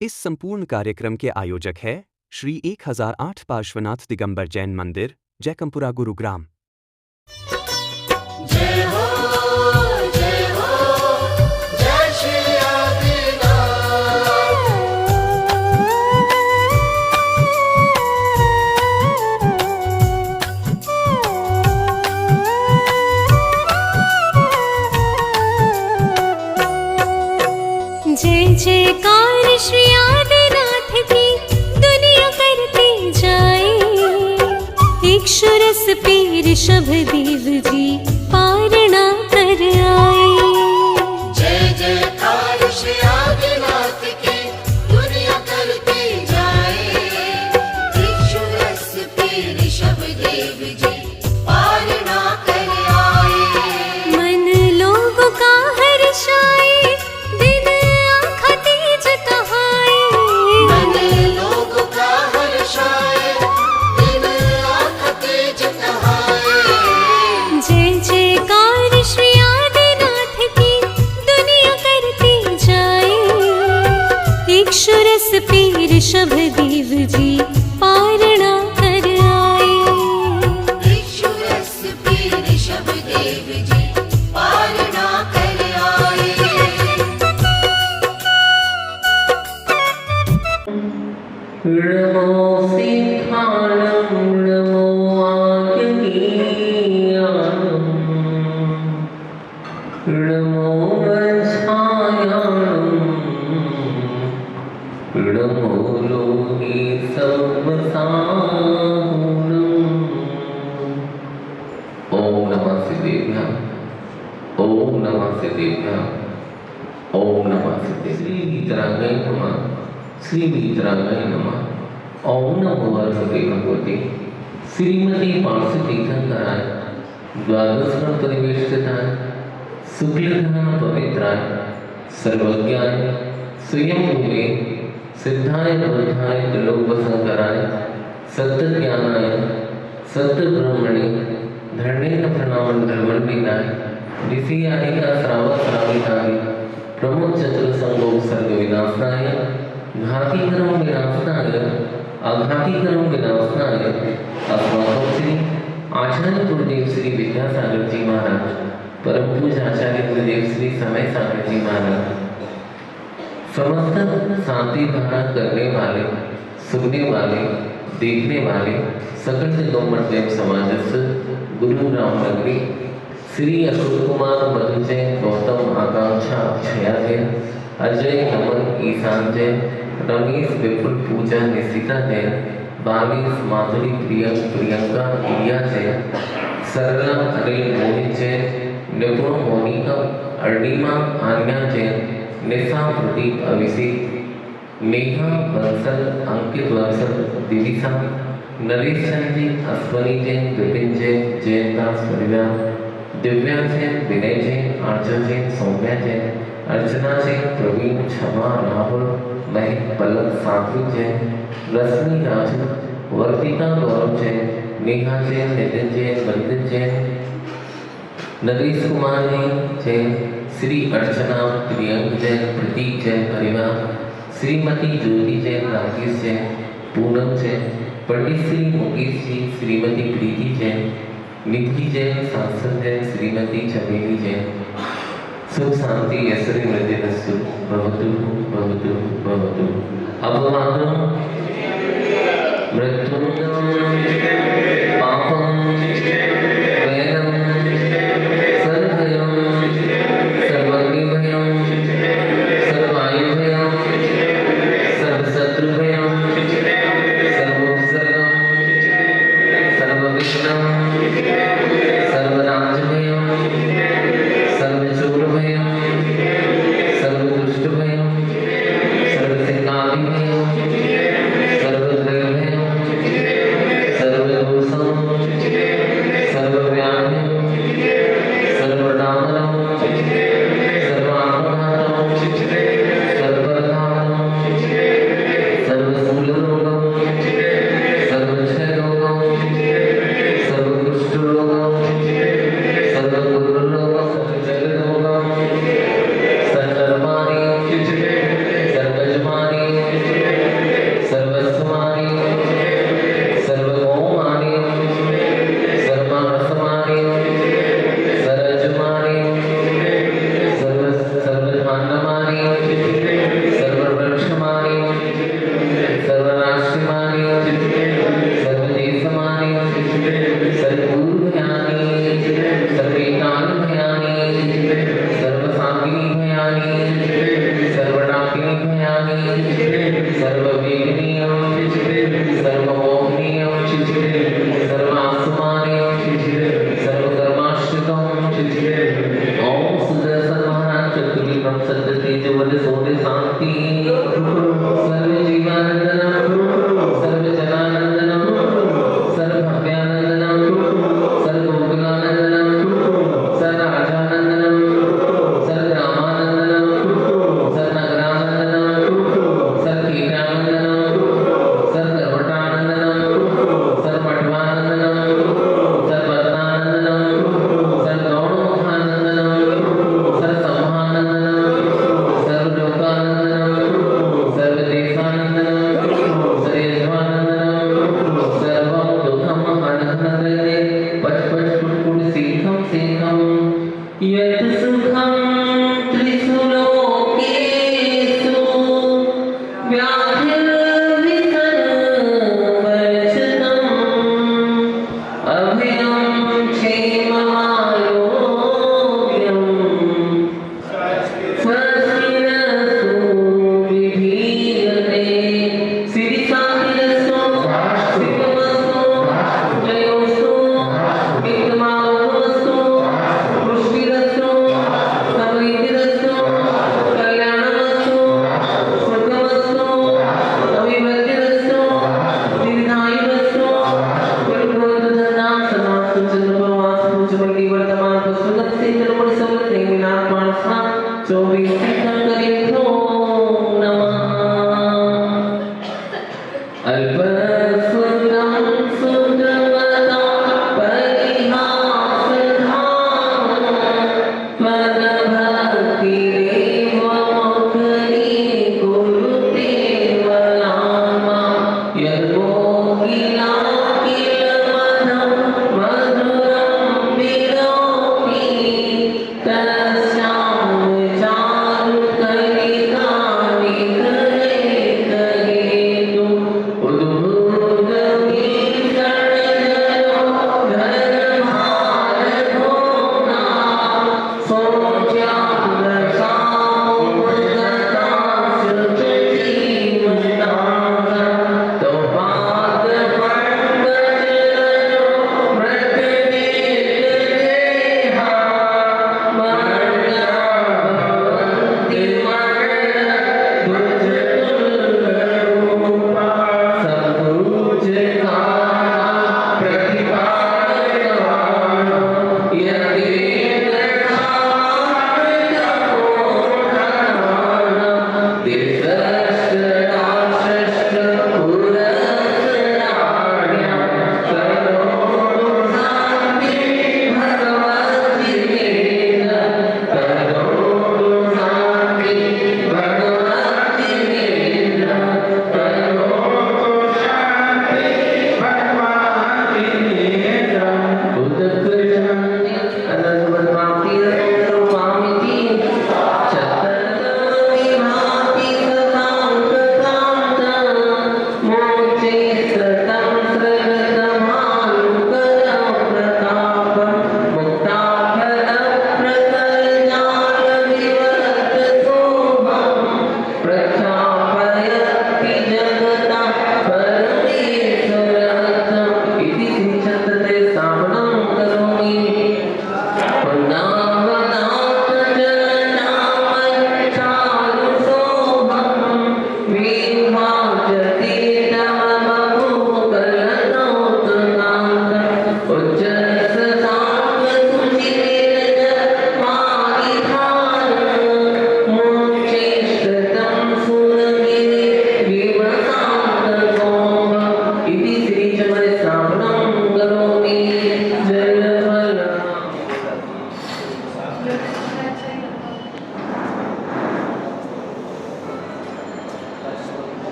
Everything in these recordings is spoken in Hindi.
इस संपूर्ण कार्यक्रम के आयोजक है श्री 1008 पार्श्वनाथ दिगंबर जैन मंदिर, जयकंपुरा, गुरुग्राम। जय हो, जय हो, जय श्री आदिनाथ। जय जयकार श्री आदिनाथ की दुनिया करती जाए। इक्षुरस पे ऋषभ देव जी पारणा कर आए। जय जयकार श्री आदिनाथ की दुनिया करती जाए। इक्षुरस पे ऋषभ देव जी पारणा कर आए। मन लोगों का हर्षाए, दिन आँखा तेज कहाए। मन लोगों का हर्षाए, दिन आँख तेज कहाए। जय जयकार श्री आदिनाथ की दुनिया करती जाए। इक्षुरस पे ऋषभ देव जी पारणा कर आए। इक्षुरस पे ऋषभ देव जी पारणा कर आए। नमो सिंहाणं नमो आग्नेयानं नमो वंशायानं नमो लोके सर्वसाहुनं। ओम नमः सिद्धेभ्यः, ओम नमः सिद्धेभ्यः, ओम नमः सिद्धेभ्यः। श्री वीतरागाय नमः, श्री वीतरागाय नमः। ओम नमो भगवते भगवते श्रीमती पार्श्वतीर्थंकराय द्वादश परिवेष्टिताय शुक्लधाम पवित्राय सर्वज्ञाय स्वयंभुवे सिद्धाय बुद्धाय त्रिलोकशंकराय सत्यज्ञानाय सत्यब्रह्मणे धरणेन प्रणामण्डलमण्डिताय ऋषियाय श्रावश्राविताय प्रमुख चतुर्संगो सर्ग विनाशाय घातीकरम विनाशाय अघातीकरम विनाशाय अस्माकं श्री आचार्य गुरुदेव श्री विद्यासागर जी महाराज, परम पूज्य आचार्य गुरुदेव श्री समय सागर जी महाराज, समस्त शांति धारा करने वाले, सुनने वाले, देखने वाले सकल दिगंबर समाजस्थ गुरुग्राम नगरी श्री अशोक कुमार मधु जैन, गौतम आकांक्षा अक्षया जैन, अजय नमन ईशान जैन, रमेश विपुल पूजा निशिता जैन, बालीस माधुरी प्रियंका प्रिया जैन, सरला अनिल मोहित जैन, निपुण मोनिका अर्णिमा आन्या जैन, निशा प्रदीप अभिषेक, नेहा बंसल अंकित बंसल दिविसा, नरेश जी अश्वनी जैन, विपिन जैन, जैन दास परिवार, दिव्या जैन, विनय जैन, आर्चा जैन, सौम्या जैन, अर्चना जैन, प्रवीण, क्षमा, राहुल, महक, पलक, सात्विक जैन, रश्मि राजू, वर्तिका गौरव जैन, नेहा जैन, नितिन जैन, वंदित जैन, नरेश कुमार जैन, श्री अर्चना, प्रियंक जैन, प्रतीक जैन परिवार, श्रीमती ज्योति जैन, राकेश जैन, पूनम जैन, पंडित श्री मुकेश जी, श्रीमती प्रीति जैन, निधि जैन, सांसद जैन, श्रीमती चमेली जैन। सुख शांति ऐश्वर्य मृत्यु भवतु भवतु भवतु। अपवादं मृत्युंजयं पापं वैरं सर्वभयं सर्वग्निभयं सर्वायुभयं सर्वशत्रुभयं सर्वोपसर्गं सर्वविघ्नं सर्वराज्यभयं सर्वचोरभयं सर्वदुष्टभयं सर्वसिंहादिभयं सर्ववेदनीयं सर्वमोहनीयं सर्वासुमानीयं सर्वकर्माश्रितं ओम सुदर्शन महाराज चतुर्विक्रम सत्यतेजवद सोदे शांति सर्व जीवानंदनम सर्व जनानंदनम सर्व भव्यानंदनम सर्व गोकुलानंदनम सर्व राजानंदनम सर्व रामानंदनम सर्व नगरानंदनम सर्व कीटानंदनम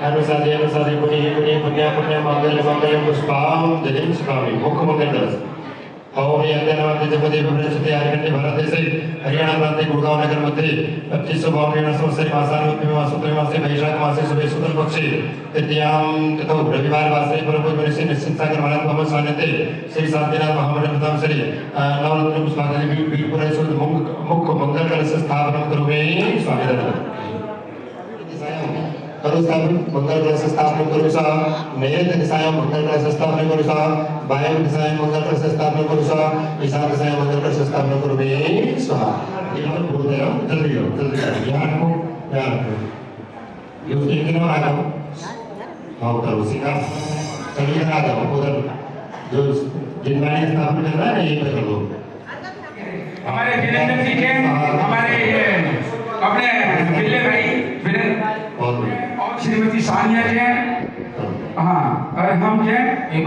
अनुसादे अनुसादे पुण्य पुण्य पुण्य मंगल मंगल पुष्पां जलिं स्वामी मुख मंगल दस ओम यज्ञनामते जपदे प्रचते आर्यण्य भारत देशे हरियाणा प्रांते गुड़गांव नगर मध्ये 2552 संवत्सरी मासानुक्रमे मासोत्तरे मासे वैशाख मासे शुभे शुक्ल पक्षे तृतीयां ततो रविवार वासरे परमपुरुषे निश्चित सागर महाराज भवन सान्निध्ये श्री शांतिनाथ महामंडल प्रथम श्री नवरत्न पुष्पांजलि बीरपुर शुद्ध मुख मंगल कलश स्थापन करोमि स्वामी दत्त करुसाम मंगल कलश स्थापन करुसा नयन दिशायां मंगल कलश स्थापन करुसा वायव्य दिशायां मंगल कलश स्थापन करुसा ईशान दिशायां मंगल कलश स्थापन करोमि स्वाहा ये हम बोलते हैं जल्दी ध्यान को ये उसके कितना आ जाओ आओ करो सीधा चलिए आ जाओ उधर जो जिनवाणी स्थापन कर रहा है ये कर लो हमारे वीरेंद्र जी के हमारे अपने बिल्ले भाई वीरेंद्र और श्रीमती सानिया जी हैं हाँ और हम जो एक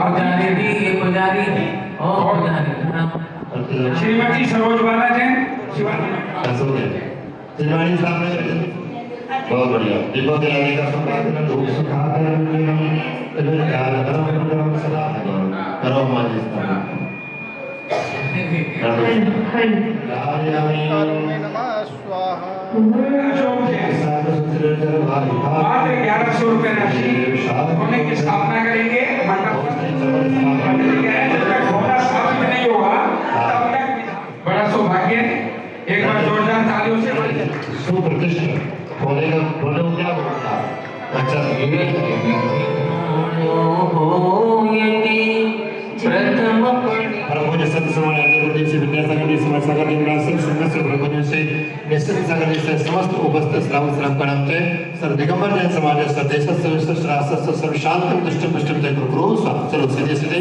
पुजारी और पुजारी श्रीमती सरोज बाला जी जिनवाणी स्थापन बहुत बढ़िया दीपक जलाने का संकल्प धूप सुखाकर सदा करो हमारी स्थापना मात्र 1100 रुपए राशि होने की स्थापना करेंगे मंडप जब तक होना स्थापित नहीं होगा तब तक बड़ा सौभाग्य एक बार जोरदार तालियों से सुप्रतिष्ठित होने का बोले वो क्या बोलता अच्छा परमपूज्य संत समाज गुरुदेव श्री विद्यासागर जी समस्त सागर जी महाराज संघ से परमपूज्य श्री निश्चित सागर जी से समस्त उपस्थित श्रावक श्रावक प्रणाम चे सर दिगंबर जैन समाज सर देश सर्वश्रेष्ठ राष्ट्र सर्व शांतम दुष्टम पुष्टम जय गुरु स्वामी चलो सीधे सीधे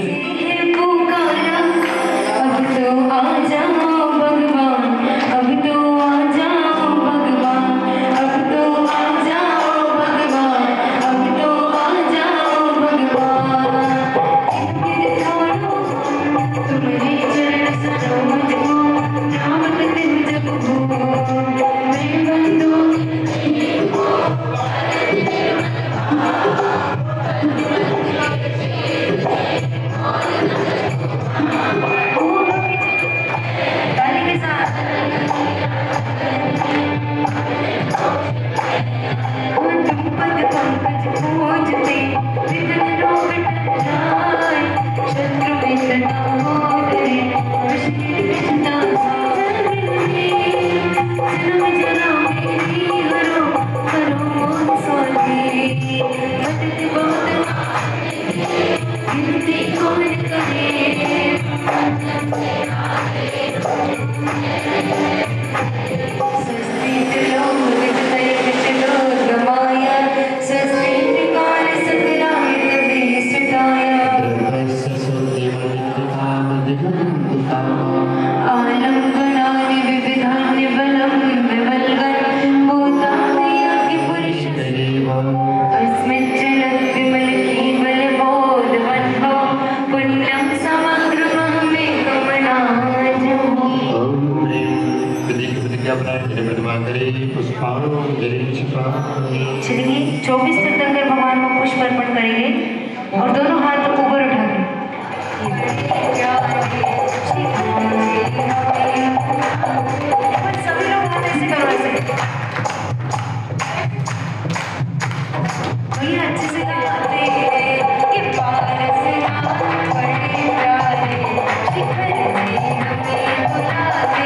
चलिए 24 तीर्थंकर भगवान को पुष्प अर्पण करेंगे और दोनों हाथ ऊपर उठा के सभी लोग हाथ ऐसे करो ऐसे भैया अच्छे से करते कि पार से बड़े प्यारे शिखर से हमें बुलाते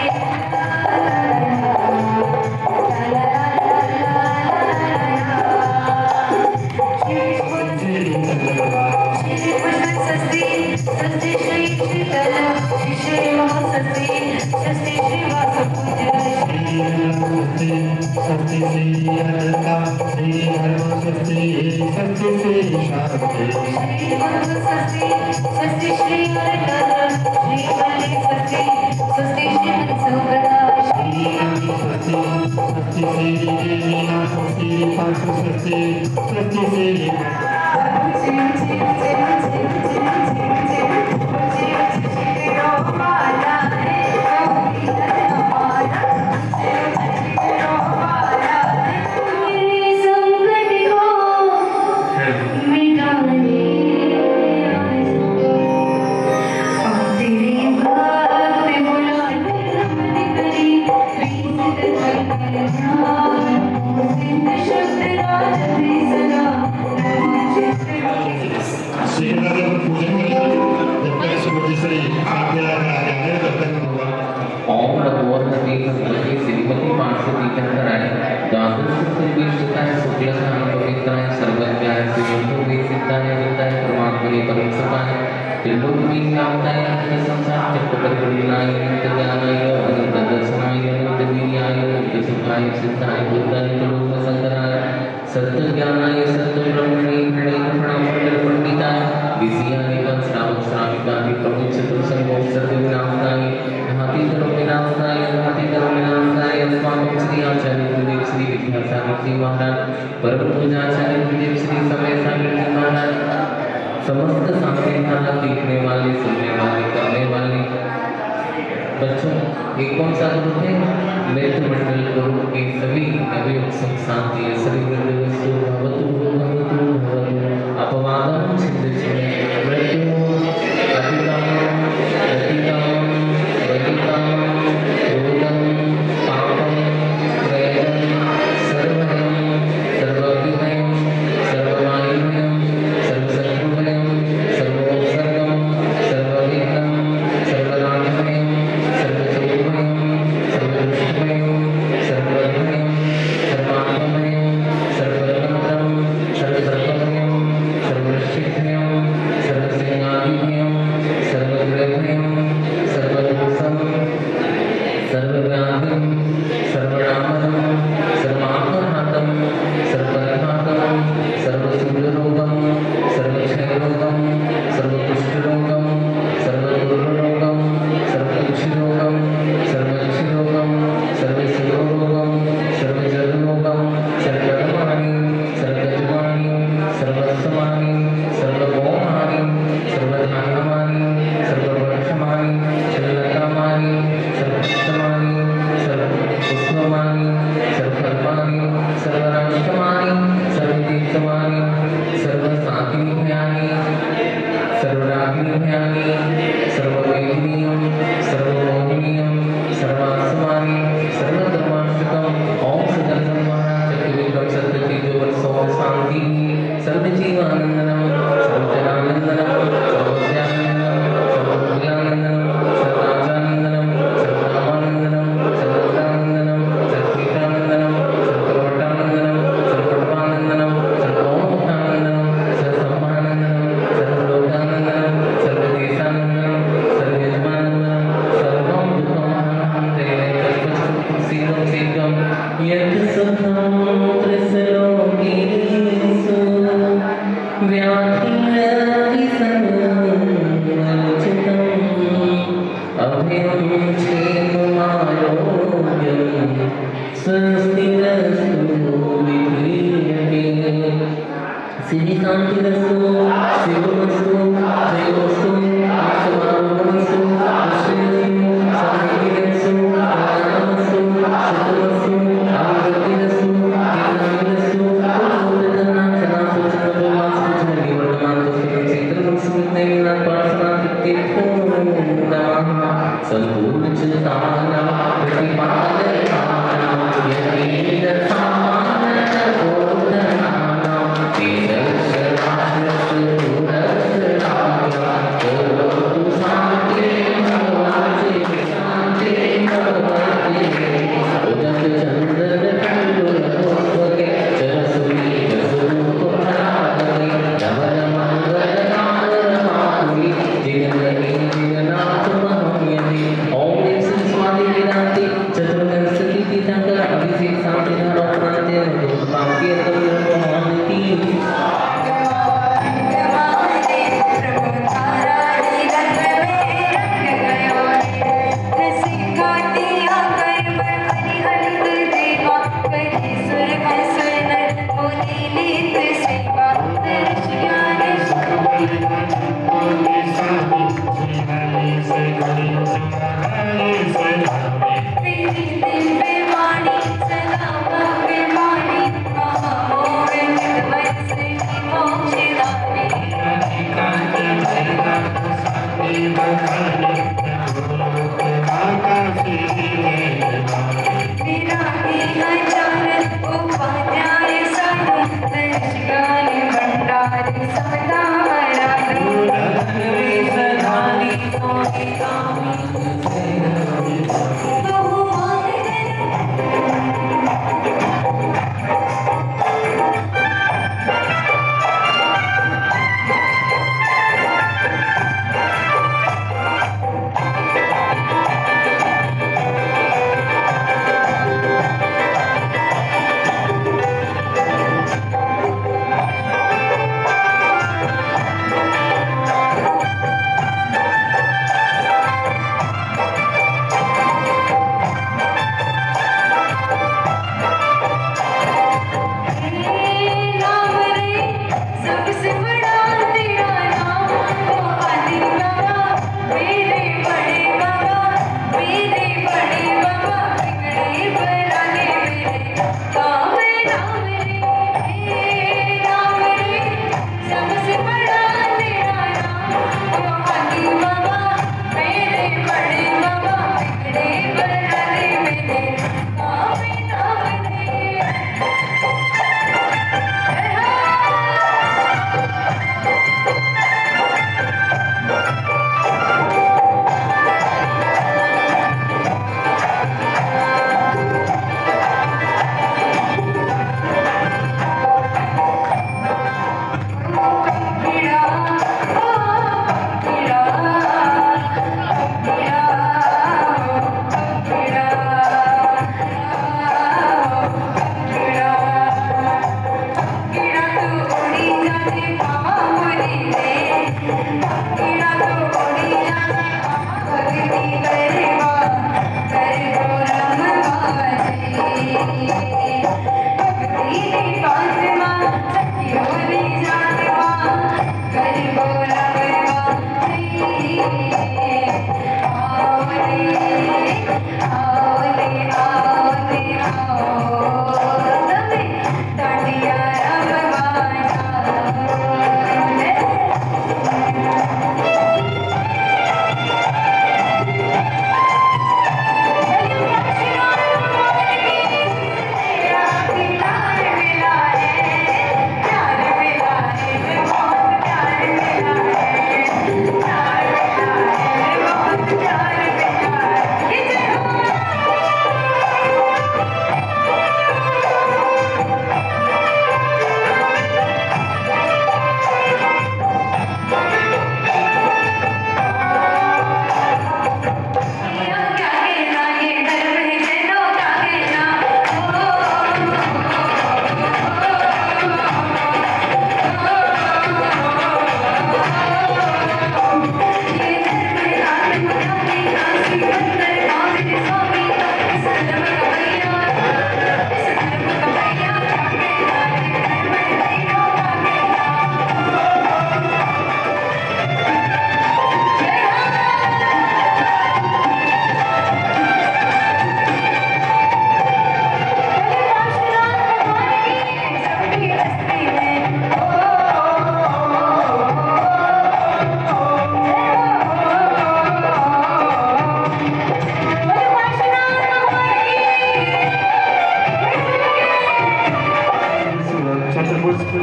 त्रिलोकीव्याप्ताय संसारचक्रवर्तीनाय नित्यज्ञानाय अनन्तदर्शनाय नित्यवीर्याय नित्यसुखाय सिद्धाय बुद्धाय लोकशंकराय सत्यज्ञानाय सत्यब्रह्मणे प्रणयप्रणामण्डलपण्डिताय विषयाय श्रावक श्राविकादि प्रमुख चतुर्संगो सर्वविनाशाय हातिकर्मविनाशाय अस्माकं श्री आचार्य गुरुदेव श्री विद्यासागर जी महाराज परम पूज्याचार्य गुरुदेव श्री समय सागर जी महाराज समस्त सांस्कृतिक देखने वाले सुनने वाले करने वाले बच्चों एक कौन सा ग्रुप है मित्र मंडल ग्रुप के सभी नवयुग संस्थान सभी वस्तु भवतु भवतु भवतु अपवादं सिद्धिं मृत्यु अतिकामं रतिकामं रतिकामं रोगं पापं प्रेतं सर्वभयं सर्वविभयं सर्ववायुभयं सर्वशत्रुभयं सर्वोपसर्गं सर्वविघ्नं सर्वराजभयं सर्वचोरभयं सर्वदुष्टभयं सर्वभयं सर्वात्मभयं सर्वतन्त्रं सर्वसर्पभयं सर्ववृश्चिकभयं सर्वसिंहादिभयं सर्वग्रहभयं सर्वदोषं सर्वव्याधिं सर्वनामनं सर्वात्मघातं सर्वघातं सर्वशूलरोगं सर्वक्षयरोगं सर्वकुष्ठरोगं सर्वदुर्रोगं सर्वकुक्षिरोगं सर्वक्षिरोगं सर्वशिरोरोगं सर्वजलरोगं सर्वधर्माणि सर्वजवानि सर्वस्वमानि सर्वभौमानि सर्वधान्यमानि सर्ववर्षमानि सर्वकामानि सर्वोत्तमानि सर्वपुष्पमानि सर्वकल्पानि सर्वराष्ट्रमानि सर्वतीर्थमानि सर्वसातिभयानि सर्वरागिभयानि सर्ववेदिनीयं सर्वमोहिनीयं सर्वास्मानि सर्वधर्माश्रितम् ओम सदर्शनं महाराज चक्रविक्रम सत्यजीवोत्सव शांति सर्वजीवानंदनं सर्वजनानंदनं सर्वज्ञानंदनं सर्वभूयानंदनं सर्वराजानंदनं सर्वकामानंदनं सर्वदानंदनं सर्वकीटानंदनं सर्वकर्मटानंदनं सर्वकर्मानंदनं सर्वोमुखानंदनं सर्वसंभानंदनं सर्वलोकानंदनं सर्वदेशानंदनं सर्वयजमानंदनं सर्वं दुःखमहान्ते तत्त्वं सीदं यत् सुखं त्रिसलोकेषु व्याधिरतिसंगचितम् अभयं क्षेममारोग्यं स्वस्तिरस्तु विक्रियते सिद्धिकान्तिरस्तु शिवमस्तु जयोस्तु आशमारोहमस्तु पुष्टिरस्तु समृद्धिरस्तु कल्याणमस्तु सुखमस्तु आरोग्यरस्तु कीर्तनमस्तु कुटुम्बधनार्थनाथो सर्ववास्तु जीवनमान्तु क्षेत्रमस्मिन्नैनात् पार्श्वनाथित्येभ्यो नमः सम्पूर्ण चित्तानां प्रतिपादनानां यतीन्द्रसामान्यबोधनानां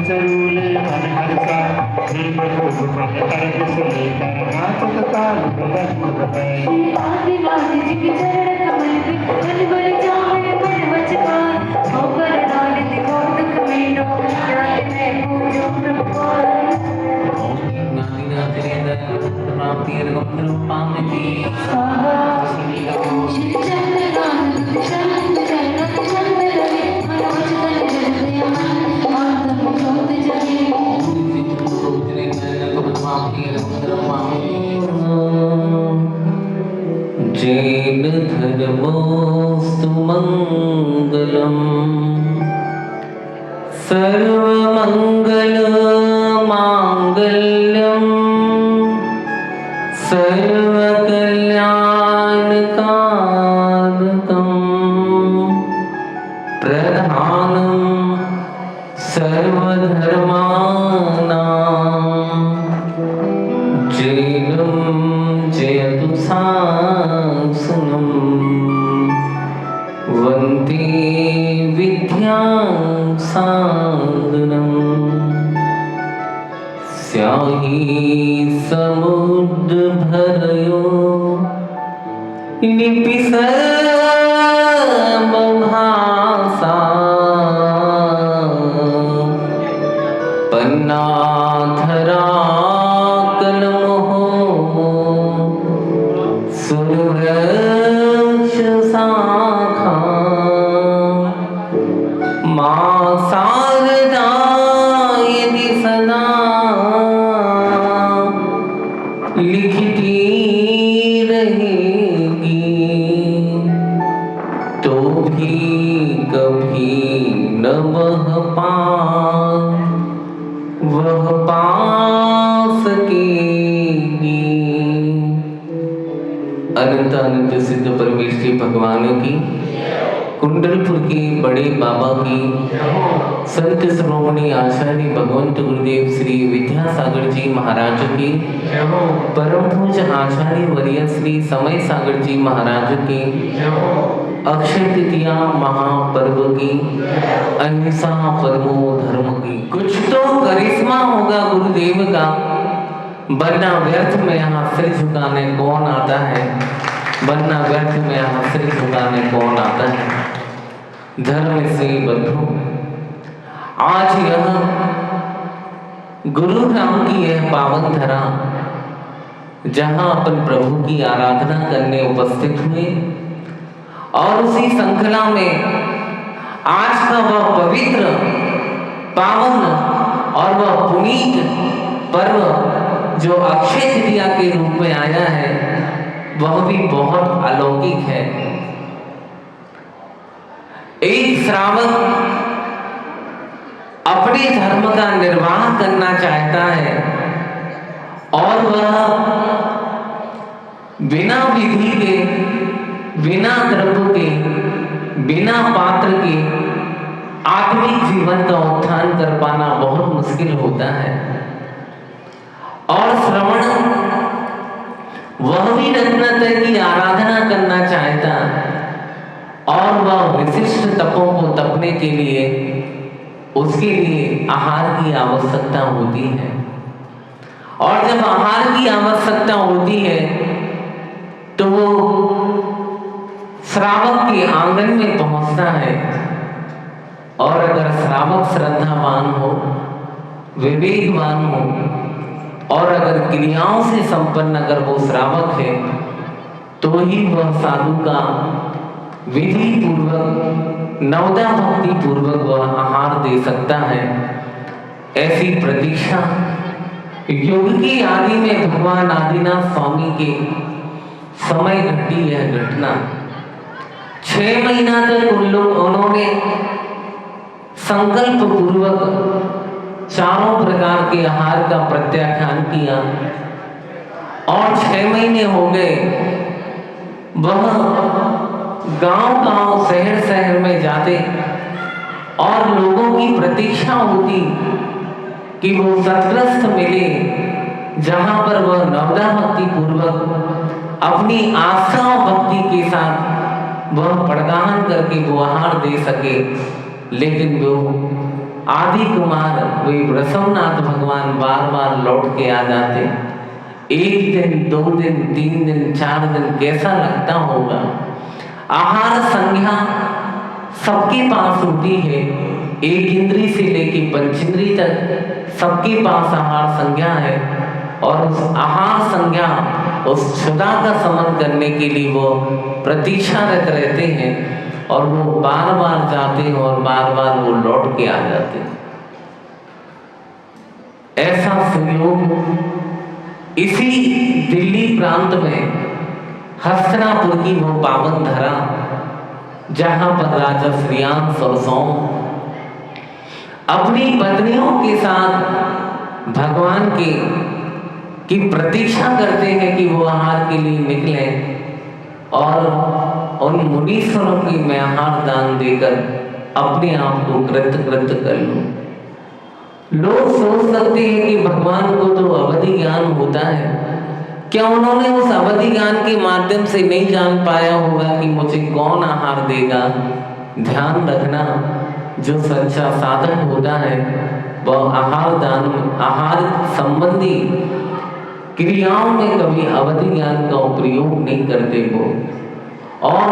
चरूले मन हर्षा हे प्रभु कृपा अर्घ सुने नाचत काल प्रदत्त है आदिनाथ जी के चरण कमल पे मन बल जाए मन वचकार होकर नालित को दुख में नो नाथ में पूजो प्रभुपाल श्री चंद्रकांत चंद्र चरण चंद्र रवि मन वचन जगदय मन आत्म ज्योत जगे जैन धर्मोस्तु मंगलम सर्वमंगल मांगल्यम सर्वकल्याणकारकम प्रधानम सर्वधर्माणां जैनं जयतु शासनं वन्दे विद्यां सागरम् स्याहि समुद्रभरयो लिपिसर्वभाषा पन्नाधराकलमोहो सुरवृक्षशाखा मा शारदा यदि सदा लिखती रहेगी तो भी कभी न वह पा सकेगी। अनंत अनंत सिद्ध परमेश्वरी भगवान की, कुंडलपुर के बड़े बाबा की, संत श्रोमणी आचार्य भगवंत गुरुदेव श्री विद्यासागर जी महाराज की, परम पूज्य आचार्य वर्य श्री समय सागर जी महाराज की, अक्षय तृतीया महापर्व की, अहिंसा परमो धर्म की। कुछ तो करिश्मा होगा गुरुदेव का, वरना व्यर्थ में यहाँ सिर झुकाने कौन आता है, वरना व्यर्थ में यहाँ सिर झुकाने कौन आता है। धर्म से बंधु, आज यह गुरु राम की यह पावन धरा, जहाँ अपन प्रभु की आराधना करने उपस्थित हुए, और उसी श्रृंखला में आज का वह पवित्र पावन और वह पुनीत पर्व जो अक्षय तृतीया के रूप में आया है, वह भी बहुत अलौकिक है। एक श्रावक अपने धर्म का निर्वाह करना चाहता है और वह बिना विधि के, बिना द्रव्य के, बिना पात्र के आत्मिक जीवन का उत्थान कर पाना बहुत मुश्किल होता है। और श्रवण वह भी रत्नत्रय की आराधना करना चाहता और वह विशिष्ट तपों को तपने के लिए उसके लिए आहार की आवश्यकता होती है। और जब आहार की आवश्यकता होती है तो वो श्रावक के आंगन में पहुंचता है, और अगर श्रावक श्रद्धावान हो, विवेकवान हो, और अगर क्रियाओं से संपन्न अगर वो श्रावक है, तो ही वह साधु का विधि पूर्वक, नवदा भक्ति पूर्वक वह आहार दे सकता है। ऐसी प्रतीक्षा युग की आदि में भगवान आदिनाथ स्वामी के समय घटी यह घटना। 6 महीना तक उन्होंने संकल्प पूर्वक चारों प्रकार के आहार का प्रत्याख्यान किया, और 6 महीने हो गए वह गांव-गांव, शहर-शहर में जाते और लोगों की प्रतीक्षा होती कि वो सत्ग्रस्त मिले, जहां पर वह नवदा भक्ति पूर्वक अपनी आस्था और भक्ति के साथ वह प्रदान करके वो आहार दे सके। लेकिन वो आदि कुमार वे वृषभनाथ भगवान बार बार लौट के आ जाते। एक दिन, 2 दिन, 3 दिन, 4 दिन कैसा लगता होगा। आहार संज्ञा सबके पास होती है, एक इंद्री से लेके पंचेंद्री तक सबके पास आहार संज्ञा है। और उस आहार संज्ञा, उस क्षुधा का समन करने के लिए वो प्रतीक्षारत रहते हैं और वो बार बार जाते हैं और बार बार वो लौट के आ जाते हैं। ऐसा संयोग इसी दिल्ली प्रांत में हस्तिनापुर की वो पावन धरा, जहां पर राजा श्रीयांश और सौम अपनी पत्नियों के साथ भगवान की प्रतीक्षा करते हैं कि वो आहार के लिए निकले और उन मुनीश्वरों की मैं आहार दान देकर अपने आप को कृत कर लूं। लोग सोच सकते हैं कि भगवान को तो अवधि ज्ञान होता है, क्या उन्होंने उस अवधि ज्ञान के माध्यम से नहीं जान पाया होगा कि मुझे कौन आहार देगा। ध्यान रखना, जो सच्चा साधक होता है वह आहार दान, आहार संबंधी क्रियाओं में कभी अवधि ज्ञान का प्रयोग नहीं करते वो। और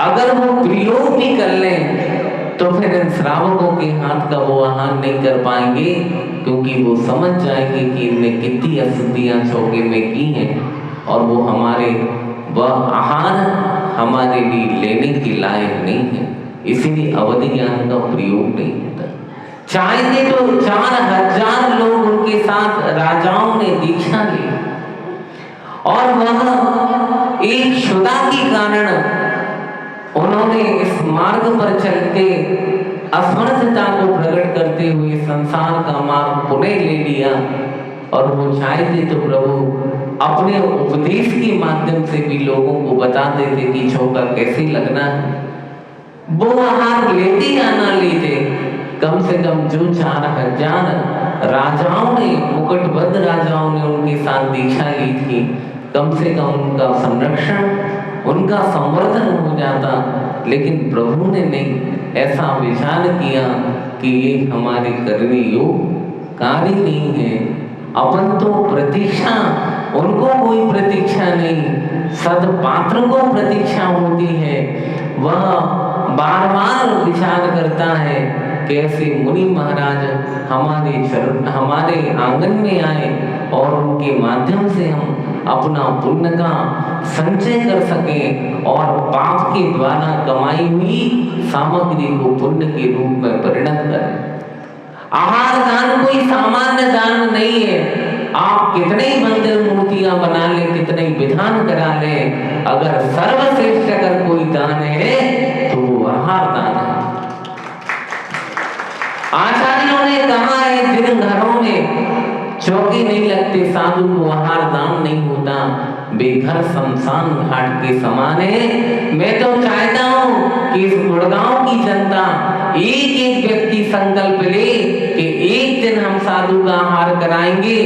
अगर वो प्रयोग भी कर लें तो फिर इन श्रावकों के हाथ का वो आहार नहीं कर पाएंगे, क्योंकि वो समझ जाएंगे कि इनने कितनी अशुद्धियां चौके में की हैं और वो वह आहार हमारे लिए लेने के लायक नहीं है। इसीलिए अवधि ज्ञान का प्रयोग नहीं होता। चाहते तो 4000 लोग उनके साथ राजाओं ने दीक्षा ली और वह एक क्षुधा के कारण उन्होंने इस मार्ग पर चलते असमर्थता को प्रकट करते हुए संसार का मार्ग पुनः ले लिया। और वो चाहते तो प्रभु अपने उपदेश के माध्यम से भी लोगों को बता देते कि चौका कैसे लगना है। वो आहार लेते या ना लेते, कम से कम जो 4000 राजाओं ने, मुकुटबद्ध राजाओं ने उनके साथ दीक्षा ली थी, कम से कम उनका संरक्षण, उनका संवर्धन हो जाता। लेकिन प्रभु ने नहीं ऐसा विचार किया कि ये हमारे करने योग्य कार्य नहीं है। अपन तो प्रतीक्षा, उनको कोई प्रतीक्षा नहीं, सदपात्र को प्रतीक्षा होती है। वह बार बार विचार करता है कैसे मुनि महाराज हमारे आंगन में आए और उनके माध्यम से हम अपना पुण्य का संचय कर सकें और पाप के द्वारा कमाई हुई सामग्री को पुण्य के रूप में परिणत करें। आहार दान कोई सामान्य दान नहीं है। आप कितने ही मंदिर मूर्तियां बना ले, कितने ही विधान करा ले, अगर सर्वश्रेष्ठ अगर कोई दान है तो वो आहार दान है। आचार्यों ने कहा है जिन घरों में चौकी नहीं लगते, साधु को आहार दान नहीं होता, बेघर शमशान घाट के समान है। मैं तो चाहता हूँ कि इस गुड़गांव की जनता एक एक व्यक्ति संकल्प ले कि एक दिन हम साधु का आहार कराएंगे।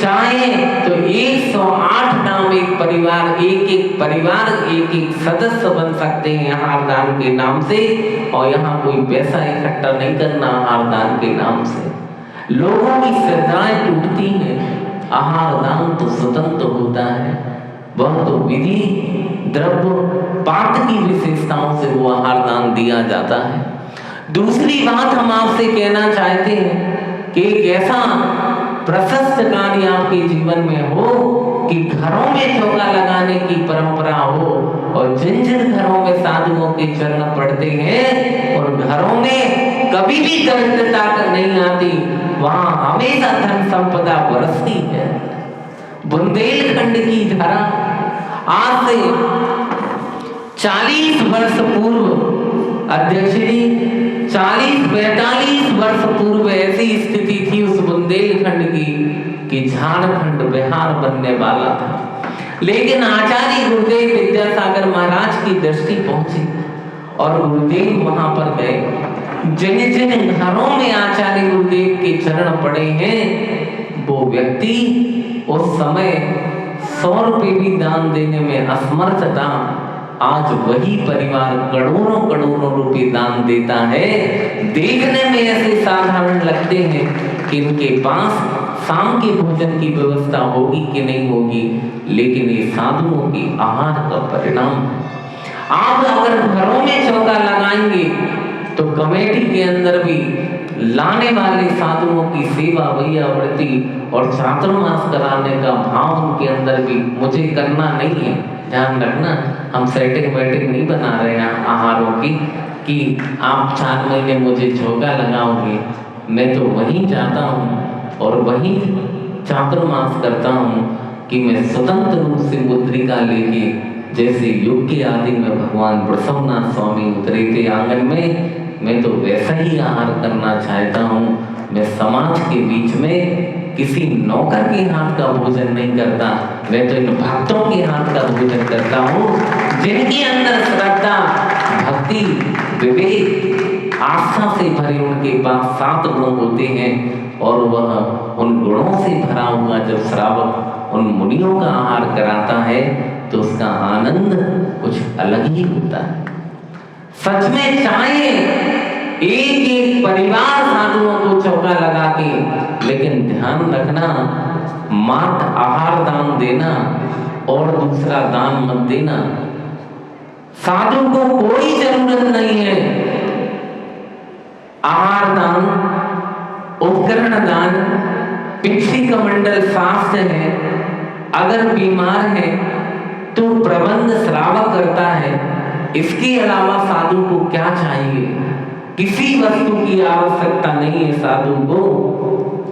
चाहे तो 108 नाम एक परिवार, एक एक सदस्य बन सकते हैं आहार दान के नाम से। और यहाँ कोई पैसा इकट्ठा नहीं करना आहार दान के नाम से। लोगों की श्रद्धाएं टूटती हैं, आहार दान तो स्वतंत्र होता है। वह तो विधि, द्रव्य, पात्र की विशेषताओं से वो आहार दान दिया जाता है। दूसरी बात हम आपसे कहना चाहते हैं कि एक ऐसा प्रशस्त कार्य आपके जीवन में हो कि घरों में चौका लगाने की परंपरा हो। और जिन जिन घरों में साधुओं के चरण पड़ते हैं और घरों में कभी भी दरिद्रता नहीं आती, वहां हमेशा धन संपदा बरसती है। बुंदेलखंड की धरा आज से 40 वर्ष पूर्व, अध्यक्ष जी 40-45 वर्ष पूर्व ऐसी स्थिति थी उस बुंदेलखंड की कि झारखंड बिहार बनने वाला था। लेकिन आचार्य गुरुदेव विद्यासागर महाराज की दृष्टि पहुंची और गुरुदेव वहां पर गए। जिन जिन घरों में आचार्य गुरुदेव के चरण पड़े हैं वो व्यक्ति उस समय 100 रुपये भी दान देने में असमर्थ था। आज वही परिवार करोड़ों रुपए दान देता है। देखने में ऐसे साधारण लगते हैं कि इनके पास शाम के भोजन की व्यवस्था होगी कि नहीं होगी, लेकिन ये साधुओं के आहार का परिणाम है। आप अगर घरों में चौका लगाएंगे तो कमेटी के अंदर भी लाने वाले साधुओं की सेवा वैयावृत्ति और चातुर्मास कराने का भाव उनके अंदर भी मुझे करना नहीं है। ध्यान रखना, हम सेटिंग वेटिंग नहीं बना रहे हैं आहारों की कि आप 4 महीने मुझे चौका लगाओगे। मैं तो वहीं जाता हूँ और वहीं चातुर्मास करता हूँ कि मैं स्वतंत्र रूप से मुद्रिका लेके, जैसे युग के आदि में भगवान वृषभनाथ स्वामी उतरे थे आंगन में, मैं तो वैसा ही आहार करना चाहता हूँ। मैं समाज के बीच में किसी नौकर के हाथ का भोजन नहीं करता, मैं तो इन भक्तों के हाथ का भोजन करता हूँ जिनके अंदर श्रद्धा, भक्ति, विवेक, आस्था से भरे उनके पास 7 गुण होते हैं और वह उन गुणों से भरा हुआ जब श्रावक उन मुनियों का आहार कराता है तो उसका आनंद कुछ अलग ही होता है। सच में चाहे एक एक परिवार साधुओं को चौका लगा के, लेकिन ध्यान रखना, मात्र आहार दान देना और दूसरा दान मत देना। साधु को कोई जरूरत नहीं है आहार दान, उपकरण दान, पिछली कमंडल स्वास्थ्य है, अगर बीमार है तो प्रबंध श्रावक करता है। इसके अलावा साधु को क्या चाहिए? किसी वस्तु की आवश्यकता नहीं है साधु को,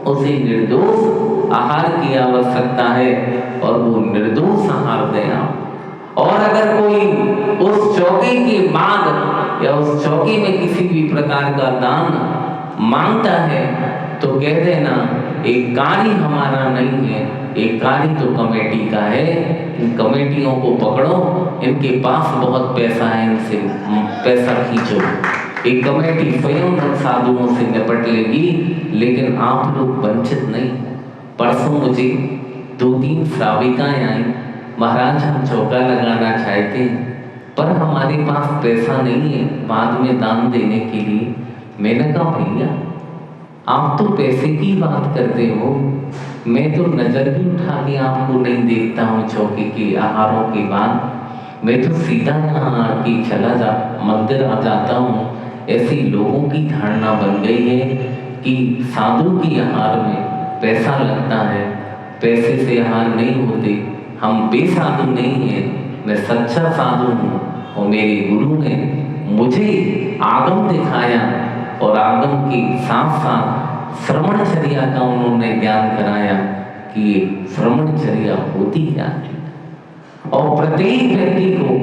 उसे निर्दोष आहार की आवश्यकता है और वो निर्दोष आहार दें आप। और अगर कोई उस चौके के बाद या उस चौके में किसी भी प्रकार का दान मांगता है तो कह देना एक कार्य हमारा नहीं है, एक कार्य तो कमेटी का है। इन कमेटियों को पकड़ो, इनके पास बहुत पैसा है, इनसे पैसा खींचो। एक कमेटी स्वयं साधुओं से निपट लेगी, लेकिन आप लोग वंचित नहीं। परसों मुझे 2-3 श्राविकाएं आई, महाराज हम चौका लगाना चाहते हैं पर हमारे पास पैसा नहीं है बाद में दान देने के लिए। मैंने कहा भैया आप तो पैसे की बात करते हो, मैं तो नजर भी उठा के आपको नहीं देखता हूँ चौके के आहारों के बाद। मैं तो सीधा यहाँ आके मंदिर आ जाता हूँ। ऐसी लोगों की धारणा बन गई है कि साधु की आहार में पैसा लगता है, पैसे से आहार नहीं होते। हम बेसाधु नहीं हैं, मैं सच्चा साधु हूँ और मेरे गुरु ने मुझे आगम दिखाया और आगम के साथ साथ श्रवणचर्या का उन्होंने ज्ञान कराया कि ये श्रवणचर्या होती क्या है। और प्रत्येक व्यक्ति को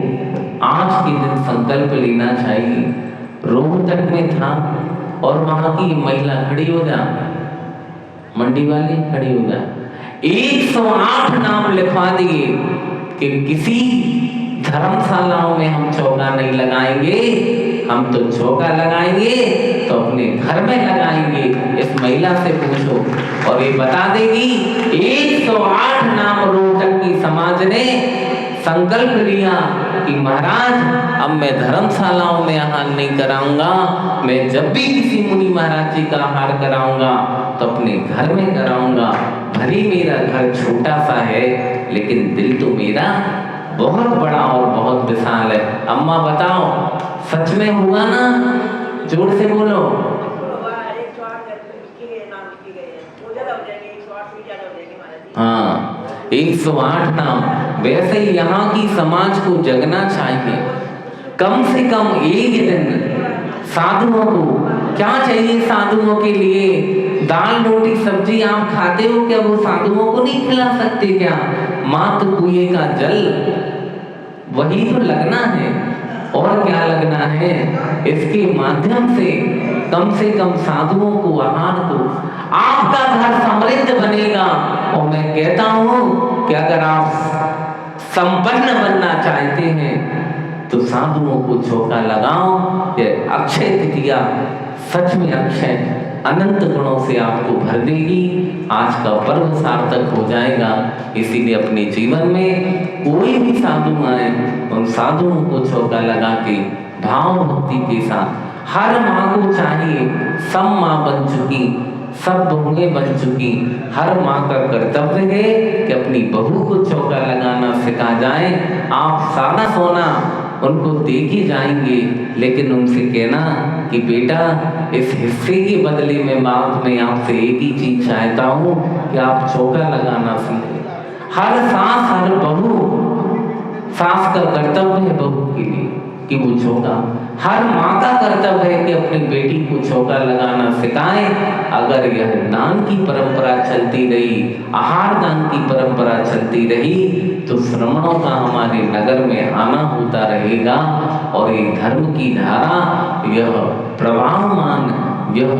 आज के दिन संकल्प लेना चाहिए। रोहतक में था और वहां की महिला खड़ी हो जा, मंडी वाली खड़ी हो जा, 108 नाम लिखवा दिए कि किसी धर्मशालाओं में हम चौका नहीं लगाएंगे, हम तो चौका लगाएंगे तो अपने घर में लगाएंगे। इस महिला से पूछो और ये बता देगी। 108 नाम रोहतक की समाज ने संकल्प लिया कि महाराज अब मैं धर्मशालाओं में आहार नहीं कराऊंगा, मैं जब भी किसी मुनि महाराज जी का आहार कराऊंगा तो अपने घर में कराऊंगा। भले मेरा घर छोटा सा है लेकिन दिल तो मेरा बहुत बड़ा और बहुत विशाल है। अम्मा बताओ सच में हुआ ना? जोर से बोलो। हाँ 108 नाम। वैसे ही यहाँ की समाज को जगना चाहिए। कम से कम एक दिन साधुओं को क्या चाहिए? साधुओं के लिए दाल रोटी सब्जी आप खाते हो क्या? वो साधुओं को नहीं खिला सकते क्या? मात्र कुएं का जल वही तो लगना है और क्या लगना है? इसके माध्यम से कम साधुओं को आहार दो, आपका घर समृद्ध बनेगा। और मैं कहता हूँ कि अगर आप संपन्न बनना चाहते हैं तो साधुओं को चौका लगाओ। ये अक्षय तृतीया सच में अक्षय अनंत गुणों से आपको भर देगी। आज का पर्व सार्थक हो जाएगा। इसीलिए अपने जीवन में कोई भी साधु आए उन साधुओं को चौका लगा के भाव भक्ति के साथ हर माँ को चाहिए, सब माँ बन चुकी, सब बहुएं बन चुकी, हर माँ का कर्तव्य है कि अपनी बहू को चौका लगाना सिखा जाए। आप सादा सोना उनको दे के जाएंगे, लेकिन उनसे कहना कि बेटा इस हिस्से के बदले में मैं आपसे एक ही चीज चाहता हूँ कि आप चौका लगाना सीखें। हर सास, हर बहू, सास का कर्तव्य है बहू के लिए कि वो चौका, हर माँ का कर्तव्य है कि अपनी बेटी को चौका लगाना सिखाए। अगर यह दान की परंपरा चलती रही, आहार दान की परंपरा चलती रही, तो श्रमणों का हमारे नगर में आना होता रहेगा और ये धर्म की धारा यह प्रभावमान, यह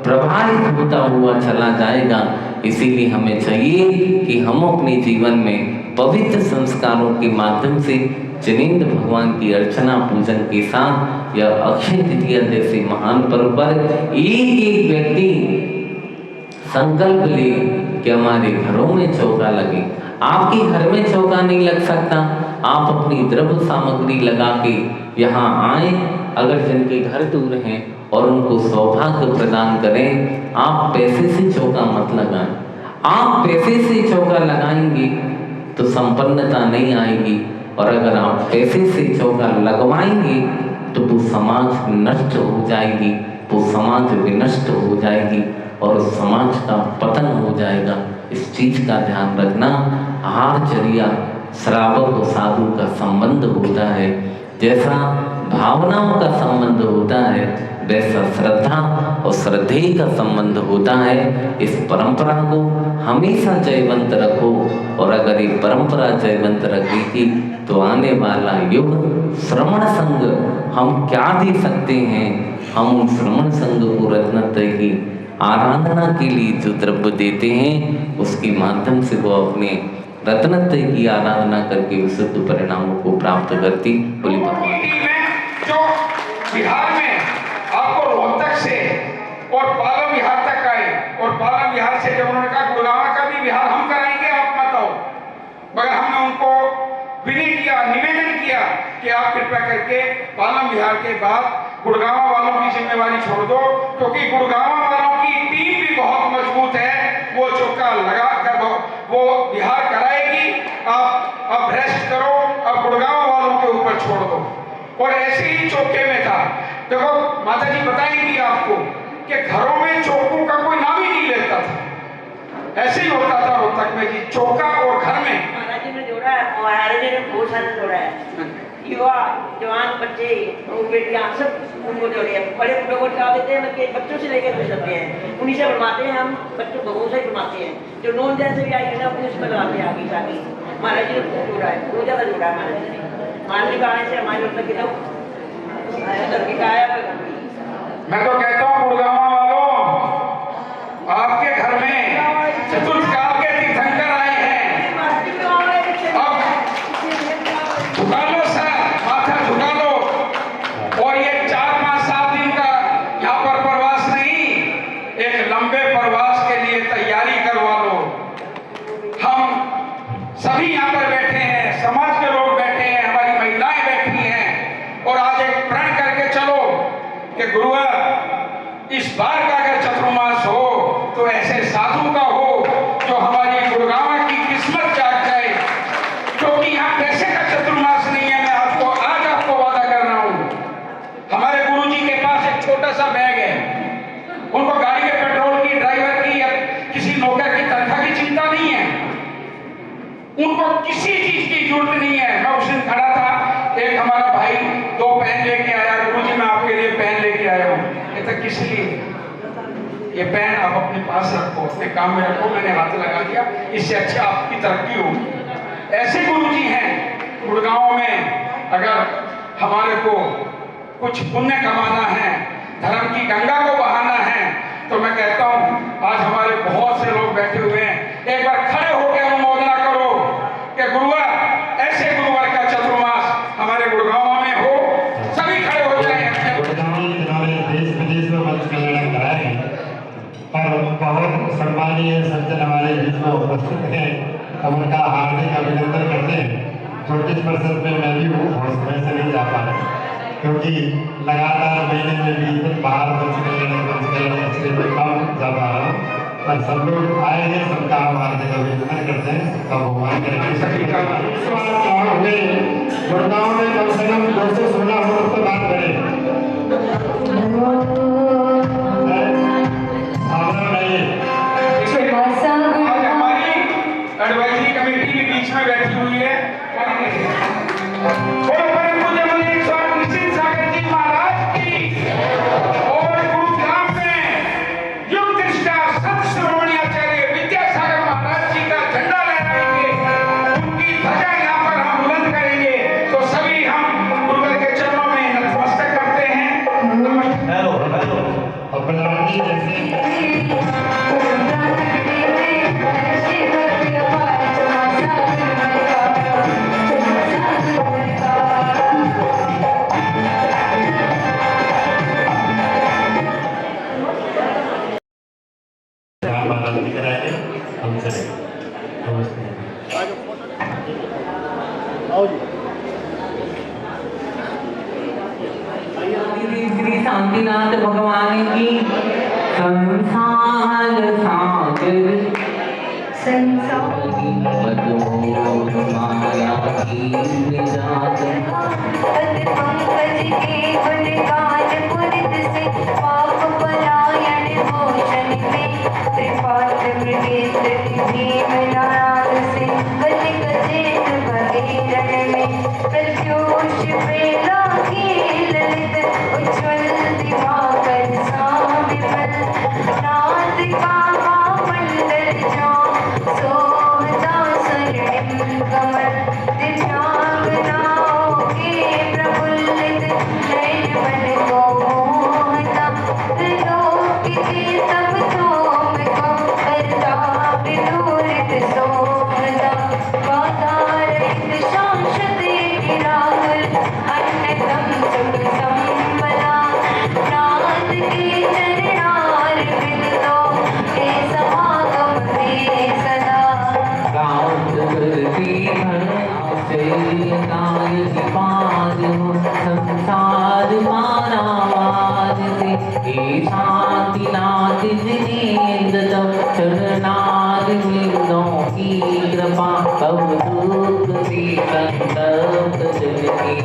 प्रभावित होता हुआ चला जाएगा। इसीलिए हमें चाहिए कि हम अपने जीवन में पवित्र संस्कारों के माध्यम से जिनेंद्र भगवान की अर्चना पूजन के साथ यह अक्षय तृतीया जैसे महान पर्व पर एक एक व्यक्ति संकल्प ले कि हमारे घरों में चौका लगे। आपके घर में चौका नहीं लग सकता, आप अपनी द्रव्य सामग्री लगा के यहाँ आए। अगर जिनके घर दूर हैं और उनको सौभाग्य प्रदान करें, आप पैसे से चौका मत लगाएं। आप पैसे से चौका लगाएंगे तो संपन्नता नहीं आएगी, और अगर आप पैसे से चौका लगवाएंगे तो वो समाज नष्ट हो जाएगी, वो समाज विनष्ट हो जाएगी और उस समाज का पतन हो जाएगा। इस चीज का ध्यान रखना। आहारचर्या श्रावक और साधु का संबंध होता है, जैसा भावनाओं का संबंध होता है वैसा श्रद्धा और श्रद्धेय का संबंध होता है। इस परंपरा को हमेशा जयवंत रखो, और अगर ये परंपरा जयवंत रखेगी तो आने वाला युग श्रमण संघ हम क्या दे सकते हैं। हम उन श्रमण संघ को रत्नत्रय की आराधना के लिए जो द्रव्य देते हैं उसके माध्यम से वो अपने रत्नत्रय की आराधना करके विशुद्ध परिणामों को प्राप्त करती। बोली भगवान। जो बिहार में आपको रोहतक से और पालम विहार तक आए, और पालम विहार से जब उन्होंने कहा गुड़गांव का भी विहार हम कराएंगे, आप मत आओ, मगर हमने उनको विनय किया, निवेदन किया कि आप कृपया करके पालम विहार के बाद गुड़गांव वालों की जिम्मेवारी छोड़ दो, क्योंकि गुड़गांव वालों की टीम भी बहुत मजबूत है, वो चौका लगा कर वो विहार कराएगी। आप अब रेस्ट करो, अब गुड़गांव वालों के ऊपर छोड़ दो। और ऐसे ही चौके में था, देखो माता जी बताएंगी आपको कि घरों में चौकों का कोई नाम ही नहीं लेता था, ऐसे ही होता था रोहतक में जी, चौका और घर में। महाराज जी ने जोड़ा है, महाराज जी ने बहुत सारे जोड़ा है, युवा जवान बच्चे और बेटियां सब उनको जोड़े हैं। बड़े बूढ़ों को क्या देते हैं कि बच्चों से लेकर भी सकते हैं, उन्हीं से बनवाते हैं हम, बच्चों बहुओं से बनवाते हैं। जो नॉन जैन से भी आई है ना अपने उसमें लगाते हैं आगे शादी। महाराज जी ने जोड़ा है, बहुत ज़्यादा जोड़ा है महाराज जी ने। महाराज जी का आने से हमारे लोग की मैं तो कहता हूँ गुड़गांव वालों, आपके घर में चतुर्थ काल के तीर्थंकर आए हैं, अब झुका लो सर, माथा झुका लो। और ये 4-5 7 दिन का यहाँ पर प्रवास नहीं, एक लंबे प्रवास के लिए तैयारी करवा लो। हम सभी यहाँ पर बैठे हैं, समाज के लोग बैठे हैं, हमारी महिलाएं बैठी हैं, और आज एक प्रण करके चलो कि गुरुआ इस बार का अगर चतुर्मास हो तो ऐसे साधु का हो जो हमारी गुड़गांव की किस्मत जाग जाए, क्योंकि यहाँ पैसे का चतुर्मास नहीं है। मैं आज आपको वादा कर रहा हूँ, हमारे गुरुजी के पास एक छोटा सा बैग है, उनको गाड़ी के पेट्रोल की, ड्राइवर की या किसी नौकर की तनख्वाह की चिंता नहीं है, उनको किसी चीज की जरूरत नहीं है। मैं उस दिन खड़ा था, एक हमारा भाई 2 पेन लेके आया, गुरुजी मैं आपके लिए पेन लेके आया हूँ। कहता किस लिए? ये पेन आप अपने पास रखो, अपने काम में रखो, मैंने हाथ लगा दिया, इससे अच्छा आपकी तरक्की होगी। ऐसे गुरुजी हैं गुड़गांव में। अगर हमारे को कुछ पुण्य कमाना है, धर्म की गंगा को बहाना है, तो मैं कहता हूँ आज हमारे बहुत से लोग बैठे हुए हैं, एक बार खड़े होकर अनुमोदना करो कि गुरुआ ऐसे गुरुवार का चतुर्मास हमारे गुड़गांव में हो। सभी खड़े हो जाएं। देश विदेश में मंच कल्याण कराए और बहुत सम्मानीय सज्जन हमारे बीच में उपस्थित हैं, हम उनका हार्दिक अभिनंदन करते हैं। 34% में मैं भी हूँ, और समय से नहीं जा पा रहा क्योंकि लगातार महीने में भी बाहर बच गए कम ज्यादा पर सब लोग आएंगे, सबका आभार अभिनंदन करते हैं, सबका भगवान करेंगे। सभी का हुए गुड़गांव में कम से कम 216 मुहूर्त बात करें आज हमारी एडवाइजरी कमेटी भी बीच में बैठी हुई है और परम पूज्य मुनि स्वामी निश्चित सागर जी महाराज की और गुरुग्राम में युग दृष्टा संत शिरोमणि आचार्य विद्यासागर महाराज जी का झंडा लहराएंगे, उनकी ध्वजा यहाँ पर हम बुलंद करेंगे। तो सभी हम गुरुदेव के चरणों में नतमस्तक करते हैं। हेलो और प्रधान जी जैसे श्री शांतिनाथ भगवान की संसार सागर माया की निजात पंकज के गुणगान पुनित से पाप पलायन भूषण में त्रिपाद मृगेंद्र भीम नारायण से कलिक जेठ भगीरण में प्रत्योष प्रेला की ललित उज्ज्वल दिवाकर साविमल नाथ कामा मंडल जो सोहता स्वर्णिम कमल दिव्यांगनाओं के प्रफुल्लित नयन मन को मोहता त्रिलोक के तब तुमको करता विदूरित सोहता वातारहित शाश्वत राहुल अन्नतम सुख संपदा नाथ के चरणार बिंदो के समागम में सदा संसार पारावार से शांतिनाथ जिनेन्द्र चरणार बिंदों की कृपा कब दुख से संतप्त जन की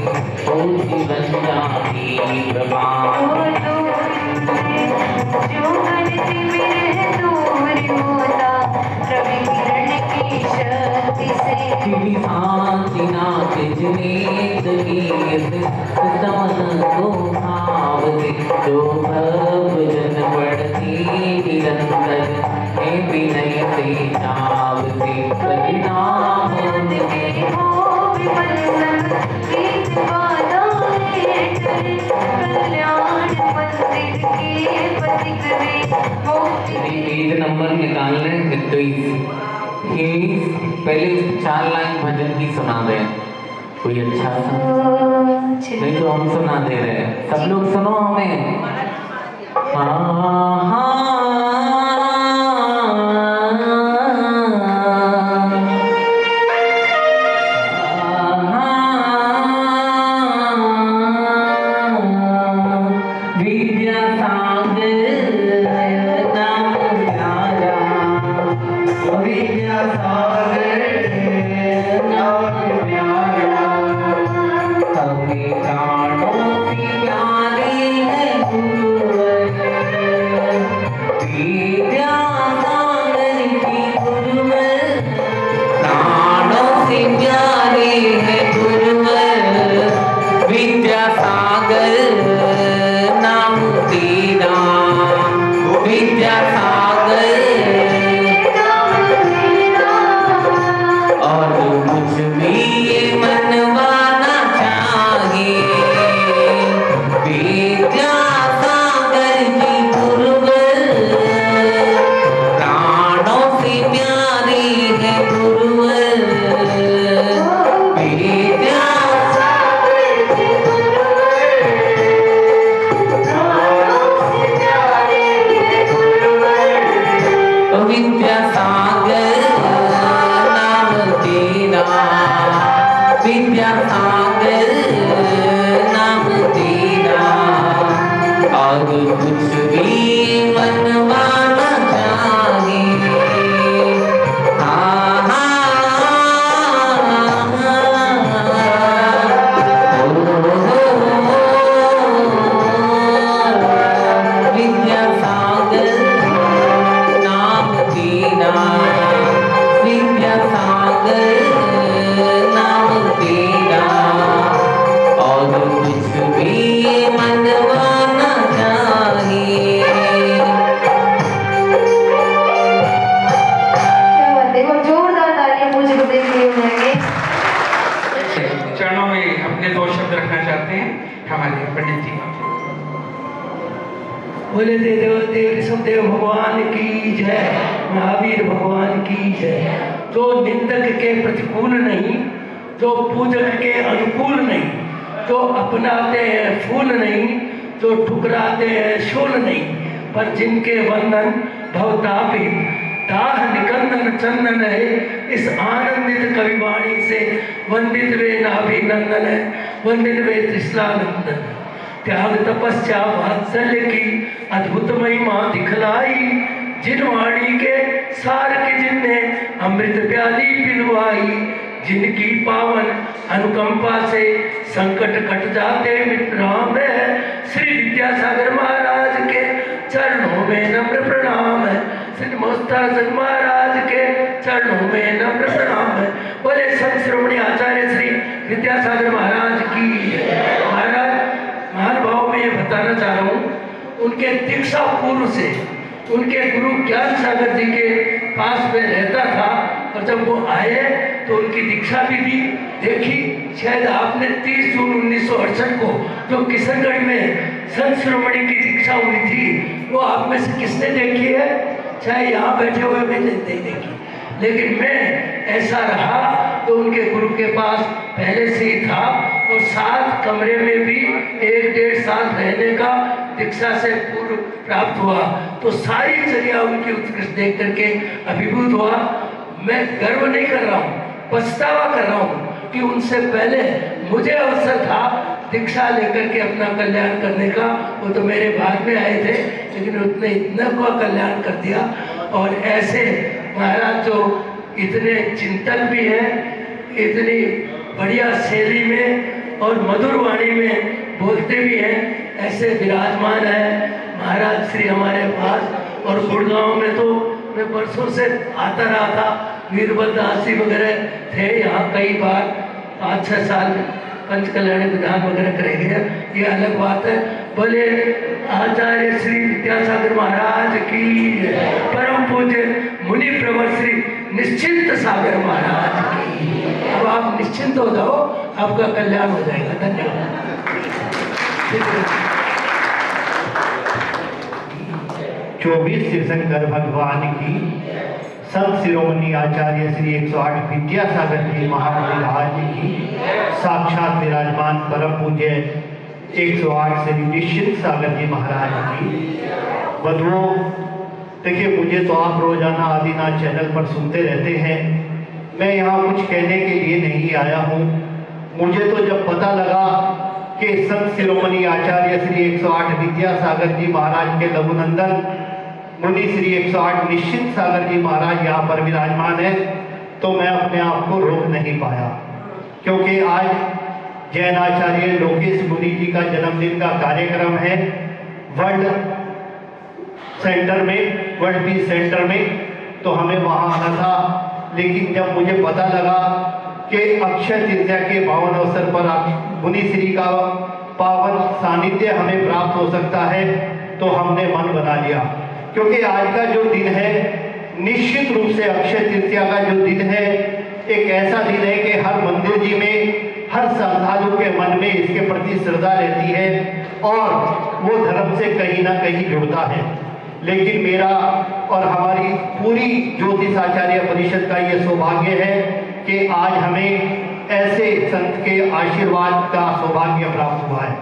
हो जीवन जाती कृपा जो करती मेरे दूर होता रवि किरण की शक्ति से श्री शांतिनाथ जिनेन्द्र की समन को भाव से जो भव जन बढ़ती निरंतर हे विनय से चाव से परिणाम हो विमल संग गीत बाधाएं चले कल्याण मंदिर के पथिक में मोक्ष पेज नंबर निकालने 21 पहले 4 लाइन भजन की सुना दे कोई अच्छा सा, नहीं तो हम सुना दे रहे हैं, सब लोग सुनो हमें। कुछ भी मनवाना चाहे। विद्यासागर नाम तेरा, विद्यासागर नाम तेरा, और कुछ भी मनवाना चाहिए। क्या बात है, वो जोरदार तालियां मुझे को देख रही होंगे। चरणों में अपने 2 शब्द रखना चाहते हैं हमारे पंडित जी। बोले देव ऋषभदेव भगवान की जय, महावीर भगवान की जय। जो निंदक के प्रतिकूल नहीं, जो पूजक के अनुकूल नहीं, जो अपनाते हैं फूल नहीं, जो ठुकराते हैं शूल नहीं, पर जिनके वंदन भवतापित दाह निकंदन चंदन है। इस आनंदित कविवाणी से वंदित वे नाभिनंदन है, वंदित वे त्रिशलानंदन। त्याग तपस्या वात्सल्य की अद्भुत महिमा दिखलाई, जिन वाणी के सार की जिनने अमृत प्याली पिलवाई, जिनकी पावन अनुकंपा से संकट कट जाते मिट राम है। श्री विद्यासागर महाराज के चरणों में नम्र प्रणाम है, श्री मोस्तासक महाराज के चरणों में नम्र प्रणाम है। बोले संत शिरोमणि आचार्य श्री विद्यासागर महाराज की। महाराज महानुभाव में ये बताना चाह रहा हूँ, उनके दीक्षा पूर्व से उनके गुरु ज्ञान सागर जी के पास में रहता था, और जब वो आए तो उनकी दीक्षा भी दी। देखी शायद आपने 30 जून 1968 को जो किशनगढ़ में संत शिरोमणि की दीक्षा हुई थी, वो आप में से किसने देखी है? चाहे यहाँ बैठे हुए मैंने नहीं देखी, लेकिन मैं ऐसा रहा तो उनके गुरु के पास पहले से ही था, और साथ कमरे में भी 1-1.5 साल रहने का दीक्षा से पूर्व प्राप्त हुआ। तो सारी चर्या उनकी उत्कृष्ट देख करके अभिभूत हुआ। मैं गर्व नहीं कर रहा हूँ, पछतावा कर रहा हूँ कि उनसे पहले मुझे अवसर था दीक्षा लेकर के अपना कल्याण करने का। वो तो मेरे बाद में आए थे, लेकिन उसने इतना को कल्याण कर दिया। और ऐसे महाराज जो इतने चिंतक भी हैं, इतनी बढ़िया शैली में और मधुर वाणी में बोलते भी हैं, ऐसे विराजमान है महाराज श्री हमारे पास। और गुड़गांव में तो मैं बरसों से आता रहा था, वीरभद्र दास जी वगैरह थे यहाँ कई बार, 5-6 साल पंच कल्याण विधान वगैरह करेंगे, ये अलग बात है। बोले आचार्य श्री विद्यासागर महाराज की, परम पूज्य मुनि प्रवर श्री निश्चिंत सागर महाराज की। अब आप निश्चिंत हो जाओ, आपका कल्याण हो जाएगा। धन्यवाद। 24 तीर्थंकर भगवान की, संत शिरोमणि आचार्य श्री 108 विद्यासागर जी महाराज की, साक्षात विराजमान परम पूज्य 108 श्री निश्चिंत सागर जी महाराज की। बंधुओं, देखिए, मुझे तो आप रोजाना आदिनाथ चैनल पर सुनते रहते हैं। मैं यहाँ कुछ कहने के लिए नहीं आया हूँ। मुझे तो जब पता लगा कि संत शिरोमणि आचार्य श्री 108 विद्यासागर जी महाराज के लघुनंदन मुनि श्री 108 निश्चिंत सागर जी महाराज यहाँ पर विराजमान है, तो मैं अपने आप को रोक नहीं पाया, क्योंकि आज जैनाचार्य लोकेश मुनि जी का जन्मदिन का कार्यक्रम है वर्ल्ड सेंटर में, वर्ल्ड पीस सेंटर में, तो हमें वहाँ आना था। लेकिन जब मुझे पता लगा कि अक्षय तृतीया के पावन अवसर पर मुनि श्री का पावन सानिध्य हमें प्राप्त हो सकता है, तो हमने मन बना लिया। क्योंकि आज का जो दिन है, निश्चित रूप से अक्षय तृतीया का जो दिन है, एक ऐसा दिन है कि हर मंदिर जी में, हर श्रद्धालु के मन में इसके प्रति श्रद्धा रहती है और वो धर्म से कहीं ना कहीं जुड़ता है। लेकिन मेरा और हमारी पूरी ज्योतिष आचार्य परिषद का ये सौभाग्य है कि आज हमें ऐसे संत के आशीर्वाद का सौभाग्य प्राप्त हुआ है।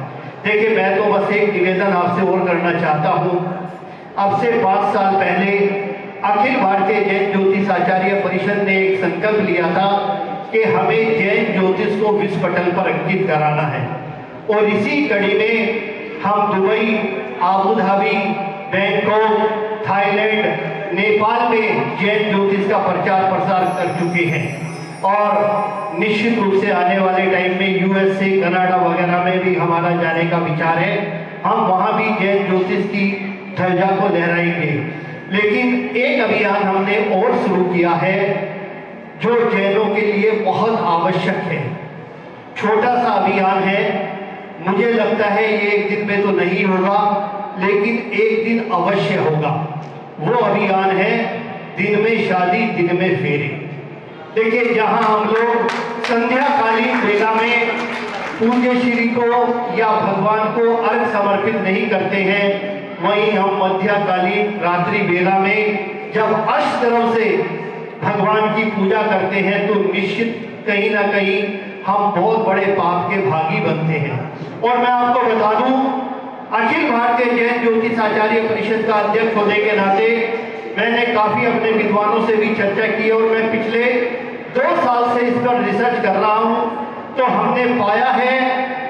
देखिए, मैं तो बस एक निवेदन आपसे और करना चाहता हूँ। अब से 5 साल पहले अखिल भारतीय जैन ज्योतिष आचार्य परिषद ने एक संकल्प लिया था कि हमें जैन ज्योतिष को विश्व पटल पर अंकित कराना है, और इसी कड़ी में हम Dubai Abu Dhabi, Bangkok, Thailand, Nepal में जैन ज्योतिष का प्रचार प्रसार कर चुके हैं और निश्चित रूप से आने वाले टाइम में यूएसए, कनाडा वगैरह में भी हमारा जाने का विचार है। हम वहाँ भी जैन ज्योतिष की ध्वजा को लहराएंगे। लेकिन एक अभियान हमने और शुरू किया है जो जैनों के लिए बहुत आवश्यक है। छोटा सा अभियान है, मुझे लगता है ये एक दिन में तो नहीं होगा, लेकिन एक दिन अवश्य होगा। वो अभियान है दिन में शादी दिन में फेरे। देखिए, जहां हम लोग संध्याकालीन बेला में पूज्य श्री को या भगवान को अर्घ समर्पित नहीं करते हैं, वहीं हम मध्यकालीन रात्रि बेला में जब अष्टदलों से भगवान की पूजा करते हैं तो निश्चित कहीं ना कहीं हम बहुत बड़े पाप के भागी बनते हैं। और मैं आपको बता दूं, अखिल भारतीय जैन ज्योतिष आचार्य परिषद का अध्यक्ष होने के नाते मैंने काफी अपने विद्वानों से भी चर्चा की और मैं पिछले 2 साल से इस पर रिसर्च कर रहा हूं। तो हमने पाया है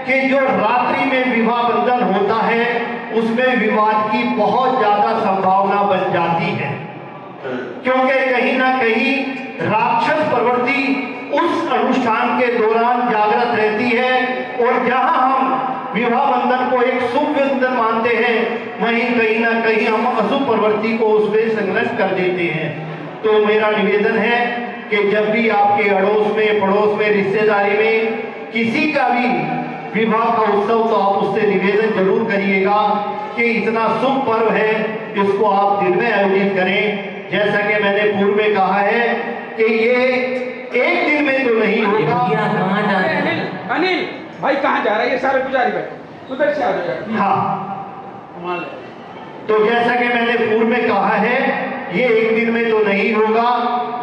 कि जो रात्रि में विवाह बंधन होता है उसमें विवाद की बहुत ज्यादा संभावना बन जाती है, क्योंकि कहीं ना कहीं राक्षस प्रवृत्ति उस अनुष्ठान के दौरान जागृत रहती है और जहां हम विवाह बंधन को एक शुभ बंधन मानते हैं, वहीं कहीं ना कहीं हम अशुभ प्रवृत्ति को उसमें संलग्न कर देते हैं। तो मेरा निवेदन है कि जब भी आपके अड़ोस में, पड़ोस में, रिश्तेदारी में किसी का भी विवाह का उत्सव, तो आप उससे निवेदन जरूर करिएगा कि इतना शुभ पर्व है, इसको आप दिन में आयोजित करें। जैसा कि मैंने पूर्व में कहा है कि ये एक दिन में तो नहीं होगा। अनिल भाई कहाँ जा रहा है? ये सारे पुजारी भाई उधर से आ जाए। हाँ, तो जैसा कि मैंने पूर्व में कहा है, ये एक दिन में तो नहीं होगा,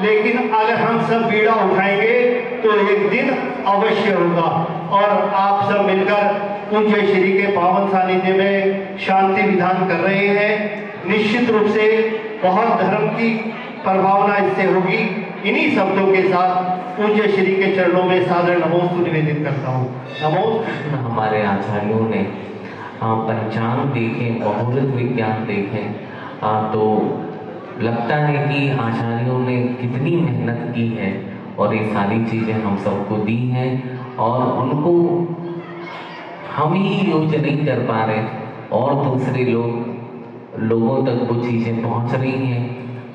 लेकिन अगर हम सब बीड़ा उठाएंगे तो एक दिन अवश्य होगा। और आप सब मिलकर पूज्य श्री के पावन सानिध्य में शांति विधान कर रहे हैं। निश्चित रूप से बहुत धर्म की प्रभावना इससे होगी। इन्हीं शब्दों के साथ पूज्य श्री के चरणों में सादर नमोस्तु निवेदित करता हूँ। नमोस्तु। हमारे आचार्यों ने पंचांग देखे, मुहूर्त विज्ञान देखे, तो लगता है कि आचार्यों ने कितनी मेहनत की है और ये सारी चीज़ें हम सबको दी हैं और उनको हम ही यूज नहीं कर पा रहे और दूसरे लोगों तक वो चीज़ें पहुंच रही हैं,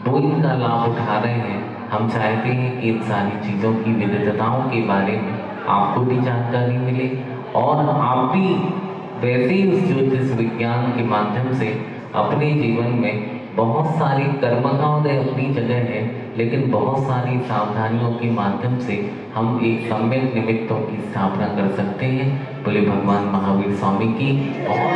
वो इनका लाभ उठा रहे हैं। हम चाहते हैं कि इन सारी चीज़ों की विविधताओं के बारे में आपको भी जानकारी मिले और आप भी वैसे ही उस ज्योतिष विज्ञान के माध्यम से अपने जीवन में बहुत सारी कर्मकांड अपनी जगह है, लेकिन बहुत सारी सावधानियों के माध्यम से हम एक सम्यक निमित्तों की स्थापना कर सकते हैं। बोले भगवान महावीर स्वामी की ओम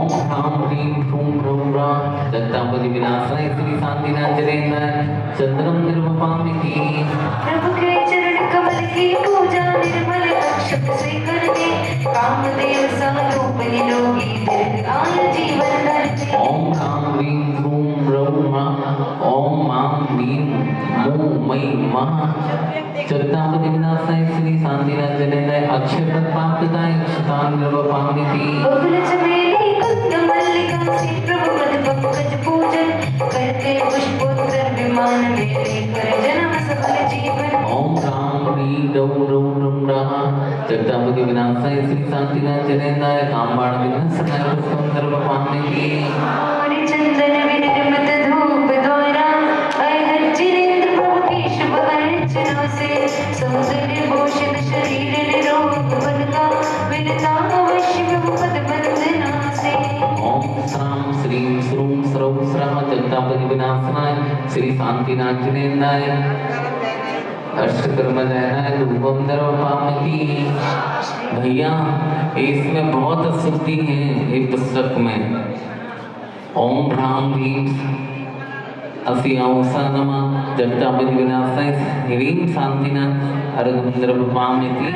ह्रां ह्रीं ह्रूं ह्रौं ह्रां दत्तापति विनाशाय श्री शांतिनाथजनेन्द्राय चंद्रम निर्वपामिति। प्रभु के चरण कमल की पूजा निर्मल अक्षत से करके कामदेव साधु निरोगी दीर्घायु जीवन धरते। ओम ह्रां ह्रीं ह्रूं ह्रौं ह्रां ओम मां ह्रीं मूं मयि महा चरतापति विनाशाय श्री शांतिनाथजनेन्द्राय अक्षय प्राप्तदाय क्षतान निर्वपामिति। बबुल चमेली कुंद मल्लिका से प्रभु पद पंकज पूजन करके पुष्पोत्तर विमान में लेकर जन्म सफल जीवन। ओम ह्रां ह्रीं ह्रौं ह्रौं ह्रौं ह्रां चरतापति विनाशाय श्री शांतिनाथजनेन्द्राय कामबाण विनाशनाय पुष्पं सर्वपामिति। हरि चंदन विनिर्मित धूप द्वारा अय जिनेन्द्र प्रभु की शुभ अर्चना से सौंदर्य भूषित शरीर निरोग बन का विनता अवश्य प्रभु पद वंदना से। ओम श्रां श्रीं श्रूं श्रौं श्रः चरतापति विनाशनाय श्री शांतिनाथजनेन्द्राय अष्टकर्मजयनाय धूपं सर्वपामिति। भैया इसमें बहुत अशुद्धि है एक पुस्तक में। ओम ह्रां ह्रीं अस्यावसा नमः जगतापति विनाशाय ह्रीं शांतिनाथ अर्घं सर्वपामिति।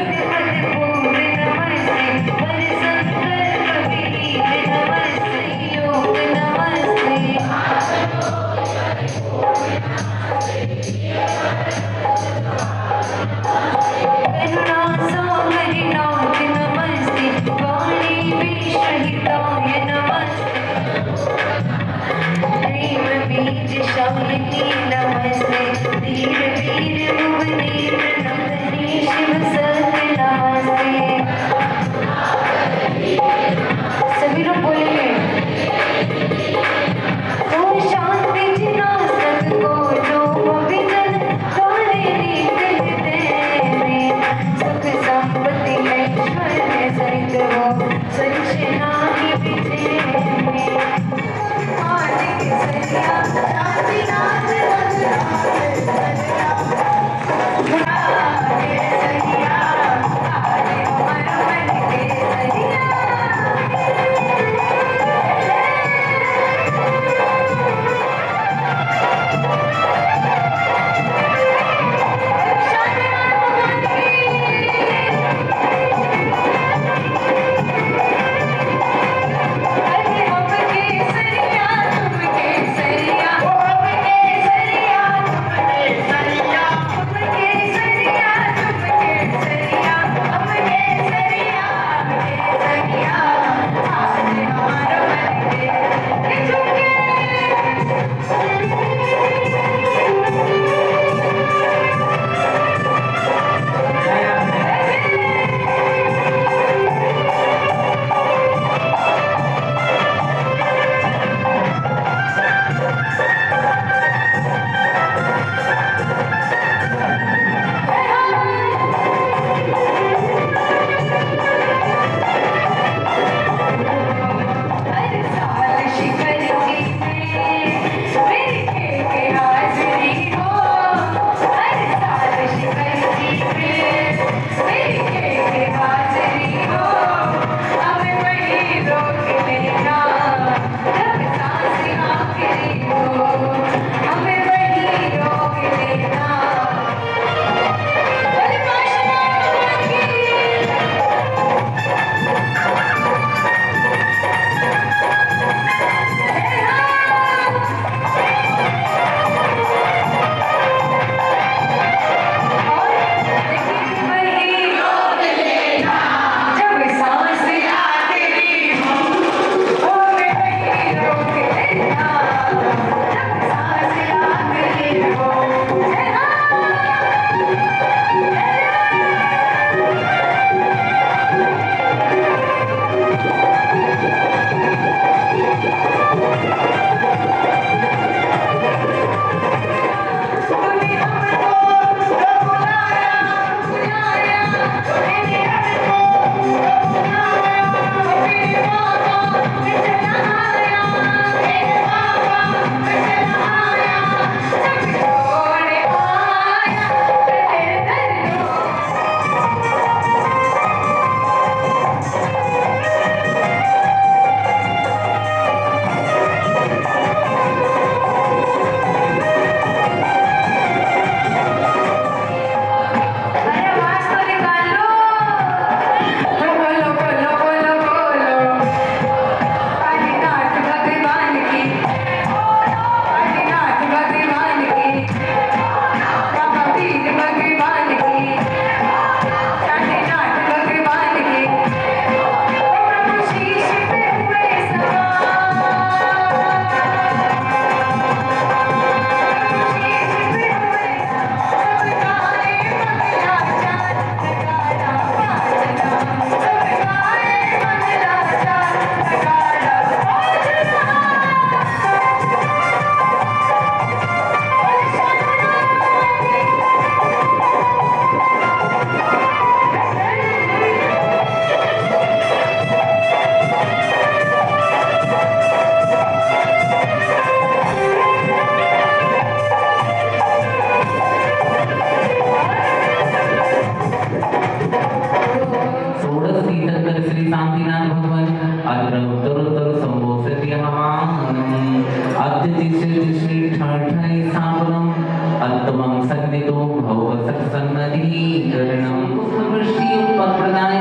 करणम पुष्पवृष्टि उत्पत्प्रदाय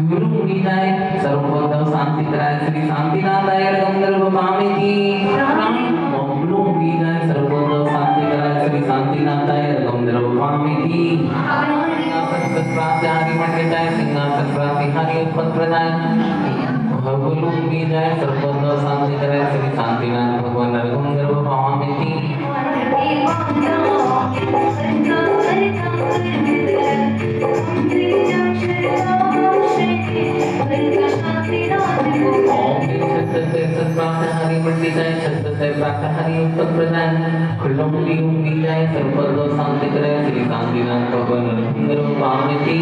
गुरुमुनि जाय सर्वभद्र शांति कराय श्री शांतिनाथाय गंधर्व पामिति गुरुमुनि जाय सर्वभद्र शांति कराय श्री शांतिनाथाय गंधर्व पामिति सत्प्राचार्य मंडिताय सिंहासन प्रातिहार्य उत्पत्प्रदाय भगवलुंगी जाय सर्वभद्र शांति कराय श्री शांतिनाथ भगवान गंधर्व पामिति प्रातःहारी मंडिताय छत्रते प्रातःहारी उत्पत्प्रदाय खुल्लुंगी जाय सर्वभद्र शांति कराय श्री शांतिनाथ भगवान गंधर्व पामिति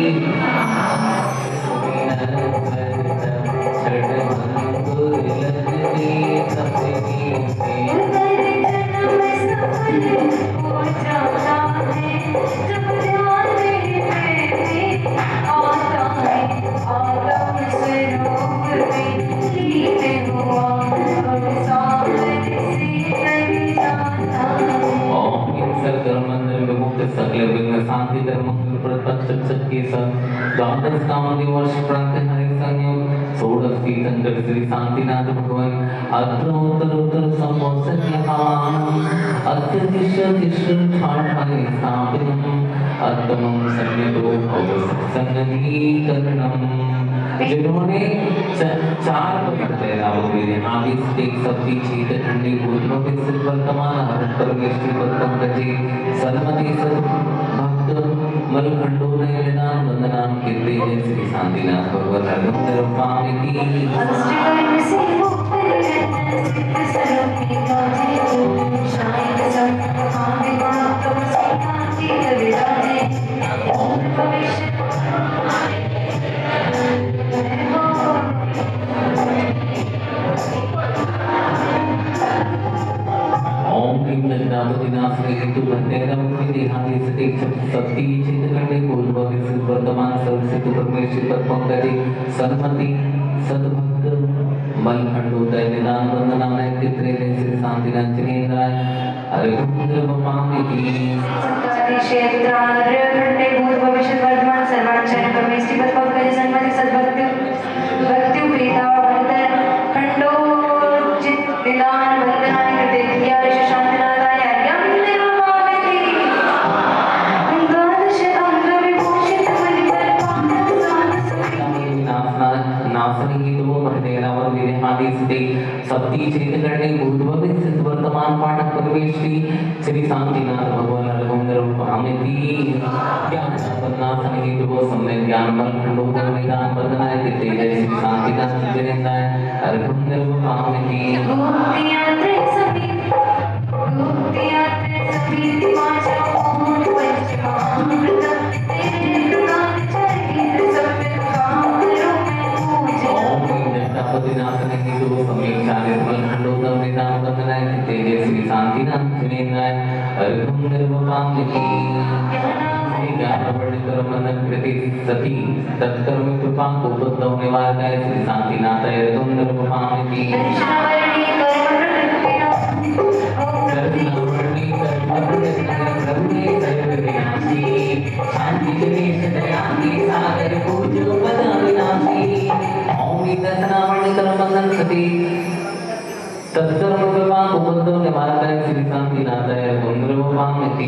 सकले विघ्न शांति धर्म के द्वादश कामदेव वर्ष प्रातःहारी संयोग षोडश तीर्थंकर श्री शांतिनाथ भगवान अत्रोत्तरोत्तर संवत्सर्यकालम् अत्यतिष्ठ ठाठाय स्थापितम् अत्तमं सन्निधो भवसत्संगीकरणम् जिन्होंने चार पकड़ते आदि सप्ती चीत ठंडी भूतलों के सिद्ध वर्तमान हर परमेश्वरी पद्मकजी सन्मति भक्त मलखंडो ने निदान वंदनाम कीर्ति जय श्री शांतिनाथ भगवान गंधर्व पामिति वर्तमान सर्वसिद्ध परमेश्वर पद्मकजी सन्मति सद्भक्त मलखंडोदय निदान वंदनामय कीर्ति जय श्री शांतिनाथ जिनेन्द्राय गंधर्व पामिति क्षेत्रार्य खंडे भूत भविष्य वर्तमान सर्वाचार्य परमेश्वरी पद्मकजी सन्मति सद्भक्त भक्ति प्रीता वर्तन खंडो चित निदान वंदनाय कृते दिया शांतिनाथाय गंधर्व पामिति द्वादश अंग विभूषित परिपर नासनी तो भरतेरावर विदेहादि स्थिति सप्ती चेत करने भूतभवे सिद्ध वर्तमान पाठक परमेश्वरी श्री शांतिनाथ भगवान गंधर्व पामिति ज्ञान नासनी तो सम्यक ज्ञान बल खंडोदय निदान वंदनाय कीर्ति जय श्री शांतिनाथ जिनेन्द्राय गंधर्व पामिति श्री शांतिनाथ जिनेन्द्राय गंधर्व पामिति कृति सती तत्कर्म कृपा को बद्धव निवारकाय श्री शांतिनाथाय गंधर्व पामिति तत्कर्म कृपा को बद्धव निवारकाय श्री शांतिनाथाय गंधर्व पामिति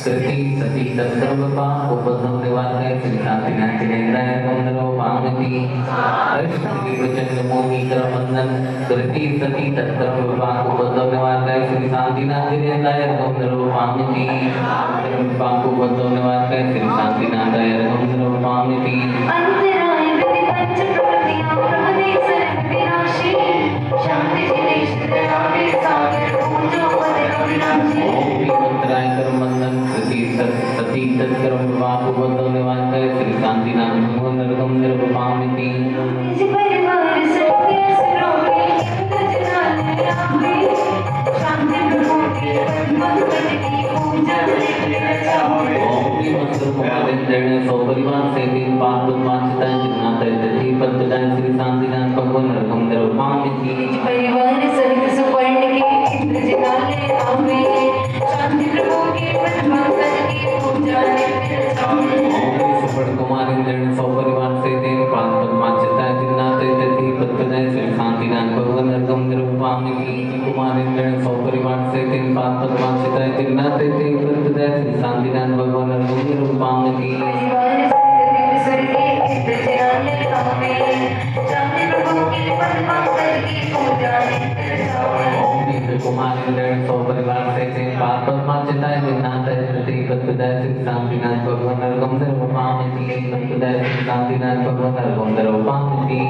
कृति सती तत्कर्म कृपा को बद्धव निवारकाय श्री शांतिनाथ जिनेन्द्राय गंधर्व पामिति अष्टमी प्रचंड मोही करमंदन कृति सती तत्कर्म कृपा को बद्धव निवारकाय श्री शांतिनाथ जिनेन्द्राय गंधर्व पामिति तत्कर्म कृपा को बद्धव निवारकाय श्री शांतिनाथाय गंधर्व पामिति अंतराय विधि पंच प्रकृतियां प्रभुदेव सरन विनाशी शांति जिनेश्वर रामे सागर पूजो पदे अविनाशी अंतराय करमंदन कृति सती तत्कर्म कृपा को बद्धव निवारकाय श्री शांतिनाथ भगवान गंधर्व पामिति निज परिवार सत्य सुरोगे तजनाले रामे शांति प्रभु के पद्मकजी की पूजा लेकर जाओ परिवार से दिन पांच श्री शांतिनाथ भगवान गंधर्व पामिति परिवार सहित सुवर्ण के इंद्र जिताले आवे शांति प्रभु के पद्मकजी की पूजा रूपाम की परिवार सहित स्वर्गीय चित्त ध्यान हमें चाहे प्रभु की पद पंकज की पूजा नित्य जाए। ओम नित्य कुमार इंद्र सौ परिवार से पाप पद्मा चिताय विनाथ प्रति पतुदय सिद्ध शांतिनाथ भगवान नरगंधर रूपाम की पतुदय सिद्ध शांतिनाथ भगवान नरगंधर रूपाम की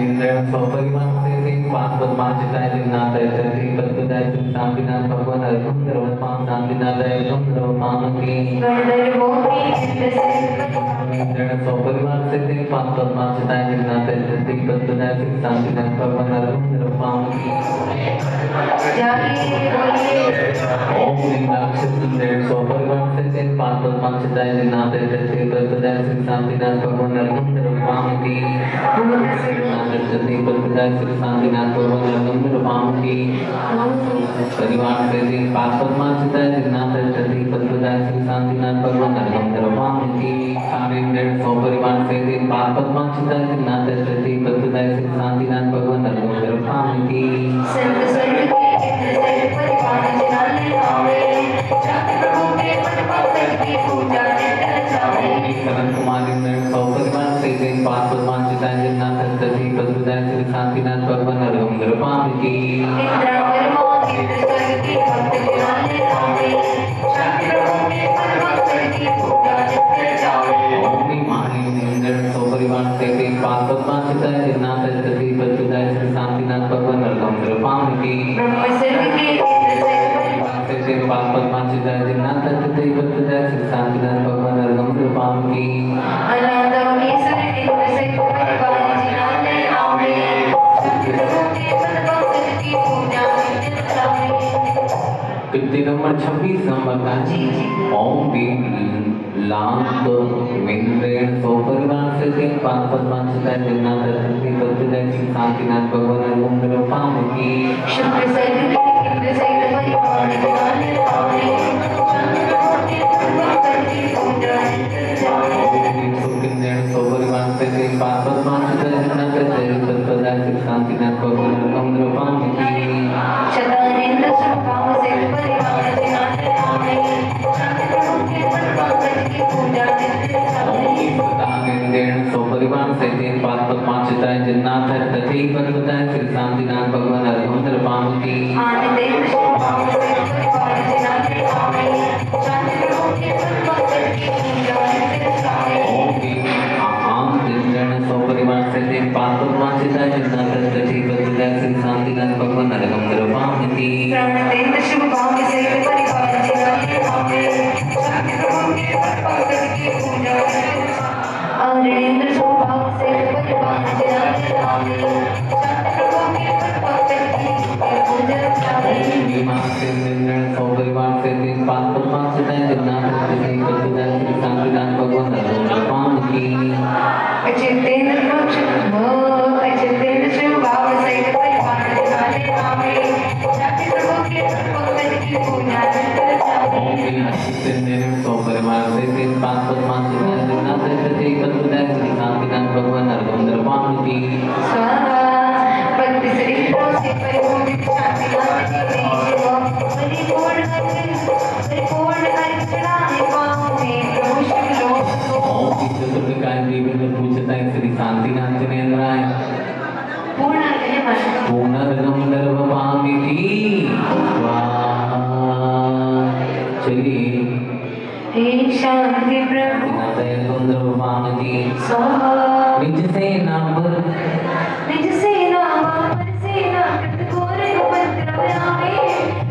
इंद्र सौ परिवार से पाप पद्मा चिताय विनाथ प्रति पतुदय सिद्ध शांतिनाथ भगवान नरगंधर रूपाम शांतिनाथ नरगंधर रूपाम की गणधर मोही चित्त सहित इंद्र सौ परिवार से पाप पद्मा चिताय विनाथ प्रति पतुदय सिद्ध शांतिनाथ भगवान नरगंधर रूपाम की जागे बोलिए ओम नक्षत्र सौ परिवार से पाप पद्मा चिताय विनाथ प्रति पतुदय सिद्ध शांतिनाथ भगवान नरगंधर रूपाम की प्रति पतुदय सिद्ध शांतिनाथ भगवान नरगंधर रूपाम की परिवार से पाप पद्मा चिताय विनाथ प्रति पतुदय सिद्ध शांतिनाथ भगवान नरगंधर रूपाम की सारे सौ परिवार से पाप पद्मा चिताय विनाथ प्रति पतुदय सिद्ध शांतिनाथ भगवान नरगंधर रूपाम की संत स्वर्ग के चित्त सहित परिवार जिनाले हमें चाहे प्रभु के पद पंकज की पूजा नित्य जाए। करण कुमार सौ परिवार से पाप पद्मा चिताय विनाथ प्रति पतुदय सिद्ध शांतिनाथ भगवान नरगंधर रूपाम की इंद्रावर मोहित स्वर्ग के भक्त जिनाले हमें चाहे प्रभु के पद पंकज की पूजा नित्य जाए। ओम महानिंद्र सौ परिवार से पाप पद्मा चिताय विनाथ प्रति पतुदय सिद्ध शांतिनाथ भगवान नरगंधर रूपाम की ब्रह्म स्वर्ग के चित्त सहित परिवार से पाप पद्मा चिताय विनाथ प्रति पतुदय सिद्ध शांतिनाथ भगवान नरगंधर रूपाम की अनाथवनीश्वर चित्त सहित परिवार जिनाले हमें चाहे प्रभु के पद पंकज की पूजा नित्य जाए। कृति नंबर 26 नंबर का ओम बीम लांत विंद्रेण सौ परिवार से पाप पद्मा चिताय विनाथ प्रति पतुदय सिद्ध शांतिनाथ भगवान नरगंधर रूपाम की शुक्र सर्ग के चित्त सहित परिवार जिनाले हमें चाहे प्रभु के पद पंकज की पूजा नित्य जाए। सौ परिवार से पाप पद्मा चिताय विनाथ प्रति पतुदय सिद्ध शांतिनाथ भगवान नरगंधर रूपाम की शतानेन्द्र शुभाव से परिवार जिनाले हमें चाहे प्रभु के पद पंकज की पूजा नित्य जाए। सौ परिवार से पाप पद्मा चिताय विनाथ प्रति पतुदय सिद्ध शांतिनाथ भगवान नरगंधर रूपाम की आनंदेन्द्र शुभाव से परिवार जिनाले हमें चाहे प्रभु के पद पंकज की पूजा नित्य जाए। सौ परिवार से पाप पद्मा चिताय विनाथ प्रति पतुदय सिद्ध शांतिनाथ भगवान नरगंधर रूपाम की प्राणतेन्द्र शुभाव से परिवार जिनाले हमें चाहे प्रभु के पद पंकज की पूजा नित्य जाए। आनंदेन्द्र शुभाव से परिवार जिनाले हमें चाहे प्रभु के पद पंकज की पूजा जाए। सौ परिवार से पाप पद्मा चिताय विनाथ प्रति पतुदय सिद्ध शांतिनाथ भगवान नरगंधर रूपाम की अचितेन्द्र शुभाव से परिवार जिनाले हमें चाहे प्रभु के पद पंकज की पूजा नित्य जाए। सौ परिवार से पाप पद्मा चिताय विनाथ प्रति पतुदय सिद्ध शांतिनाथ भगवान नरगंधर रूपाम की स्वाहा भक्ति शरीरों से परिपूर्ण शांतिनाथ जी परिपूर्ण अर्चना पाऊंगे प्रभु शिव लोक चतुर्विकार देवी में पूछता है श्री शांतिनाथ जिनेन्द्राय पूर्ण पूर्णगंधर रूपामी की चलिए हे शांति प्रभु गंधर रूपामी की स्वाहा निज से नाम निज सेना पर सेना कृतघोर उपद्रवयामे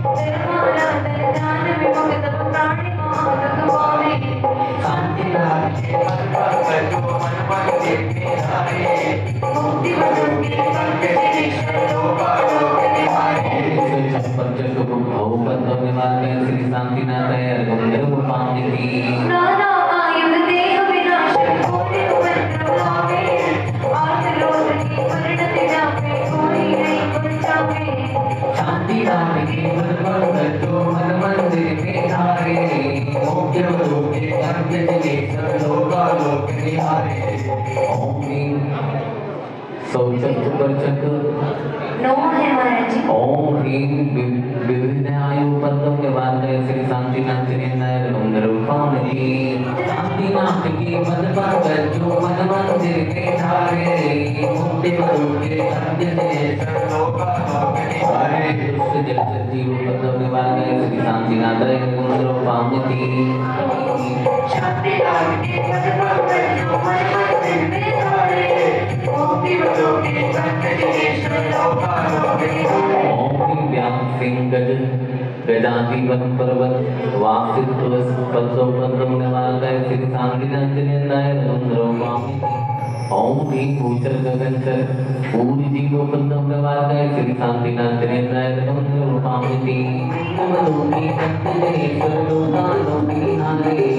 धर्मारा धरदान विमुक्त प्राणी मोहक पावे शांतिनाथ मुक्ति बदंगे पंकजेश्वर लोकालोक निहारे श्री शांतिनाथ गंधर रूपामी की नाना आयुध देह विनाशक घोर उपद्रवयामे आर्त रोग की परिणति जापे कोई नहीं बचावे शांतिनाथ की मन मंदिर में हारे मोक्ष लोके पंकजेश्वर लोकालोक निहारे ओम सौचक नो है महाराज जी। ओम ह्रीं विविध आयु पद्म निवारक श्री शांतिनाथ जिनेन्द्र गंधर रूपाम की शांतिनाथ के मन पर जो मन मंदिर के धारे मुक्ति के अंजने सारे दुष्ट जगत जीव पद निवार श्री शांतिनाथ गुंद्रो पामती शांतिनाथ के मन पर जो मन मंदिर के धारे मुक्ति के अंजने ओम व्याम सिंह गज गजाधिपन पर्वत वासित तुलस पद्मो पद्मो निवारय श्री शांतिनाथनाय गुंद्रो पामती ओम भीम भूचर गगनचर पूरी जीवो पद्मो निवारय श्री शांतिनाथनाय गुंद्रो पामती मधुकी कंठनेश्वर लोकालोकी हारे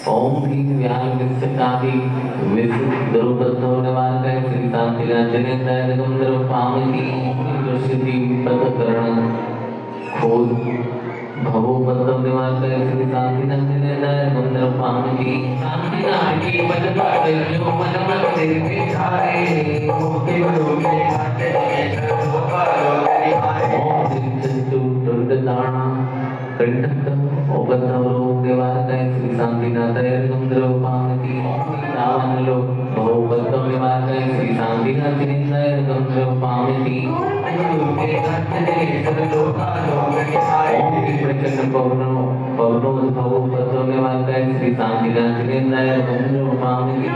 ओम भीम व्याम विश्वकादि विश्व द्रुपदो निवारय श्री शांतिनाथनाय गुंद्रो पामती दुष्टि पदकरण खोल भवो पद्म निवारय श्री शांतिनाथनाय गुंद्रो पामती शांतिनाथ की मन पर जो मन मंदिर के धारे मुक्ति के अंजने ओम चतु दुर्गदाना कंटक ओबद्धवरो निवारय श्री शांतिनाथाय गुंद्रो पामती रावण लो भवो पद्म निवारय श्री शांतिनाथनाय गुंद्रो पामती के अंजने ओम प्रचंड पवनो पवनो भवो पद्म निवारय श्री शांतिनाथनाय गुंद्रो पामती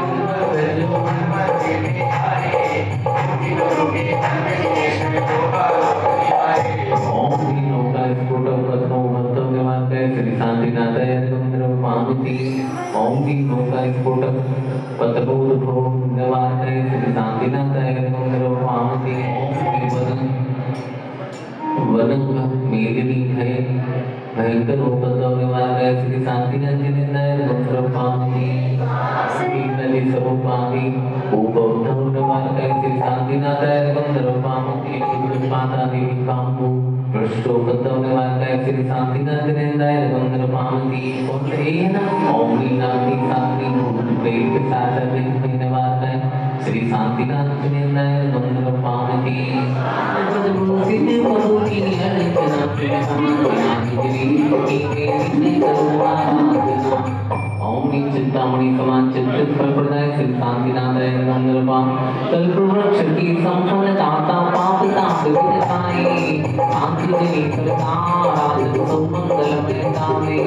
ओम लोका स्फुटो पद्मो पद्मो निवारय श्री शांतिनाथाय गुंद्रो पामती ओम लोका स्फुटो पद्मो भवो निवारय श्री शांतिनाथाय गुंद्रो पामती वनं मेदिनी है भयंकर उपद्रव निवारय श्री शांतिनाथनाय गुंद्रो पामती नदी स्वरूपादि उपद्रव निवारय श्री शांतिनाथाय गुंद्रो पामती माता देवी कामो पृष्ठोपद्रव निवारय श्री शांतिनाथनाय गुंद्रो पामती ओम लीलाति शांति प्रेत साधन निवारय श्री शांतिनाथनाय गुंद्रो पामती सिद्ध बहुकी अर्चना ओम चिंतामणि समान चिंतित फल प्रदाय श्री शांतिनाथाय गुंद्रो पामती कल्पवृक्ष की संपन्न दाता पाप ताप विनाशाय शांति देवी सरकार राज सुमंगल प्रदाय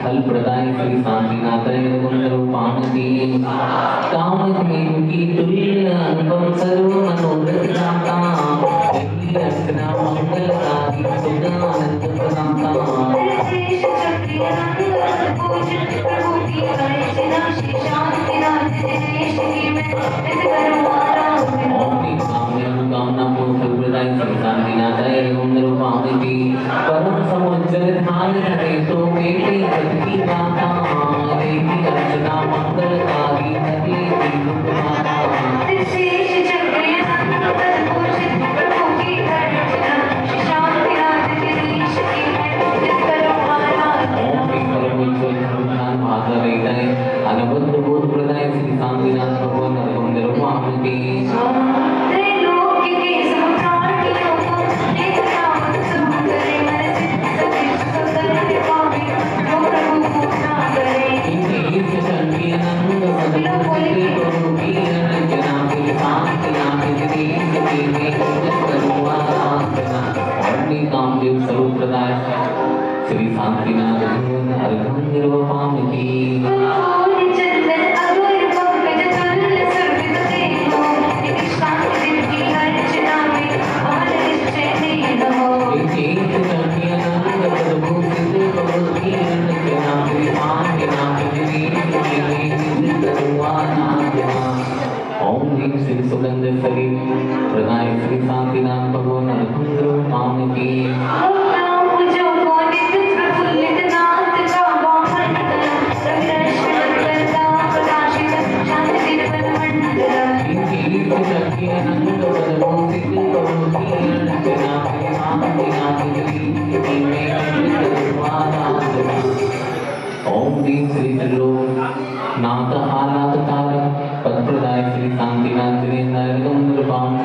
फल प्रदाय श्री शांतिनाथाय गुंद्रो पामती कामधेनु की तुल्य अनुपम सर्व मनोरथ दाता अर्चना मंगलकारी सुदानंद प्रदाता कामना पूर्ण प्रदाय श्री शांतिनाथाय गुंद्रो पामती परम समुज्जल ध्यान रहे तो मेरी भक्ति दाता देवी अर्चना मंगलकारी हरे अनबद्ध बोध प्रदाय श्री शांतिनाथ भगवान गुंद्रो पामती कामदेव स्वरूप प्रदाय श्री शांतिनाथ गुंद्रो पामती ओम श्री सुगंध सरी प्रदाय श्री शांतिनाथ भगवान गुंद्रो पामती ओम श्री श्री नाथ आनाथ तारक पद प्रदाय श्री शांतिनाथ सुरेंद्र कुंद्र पाम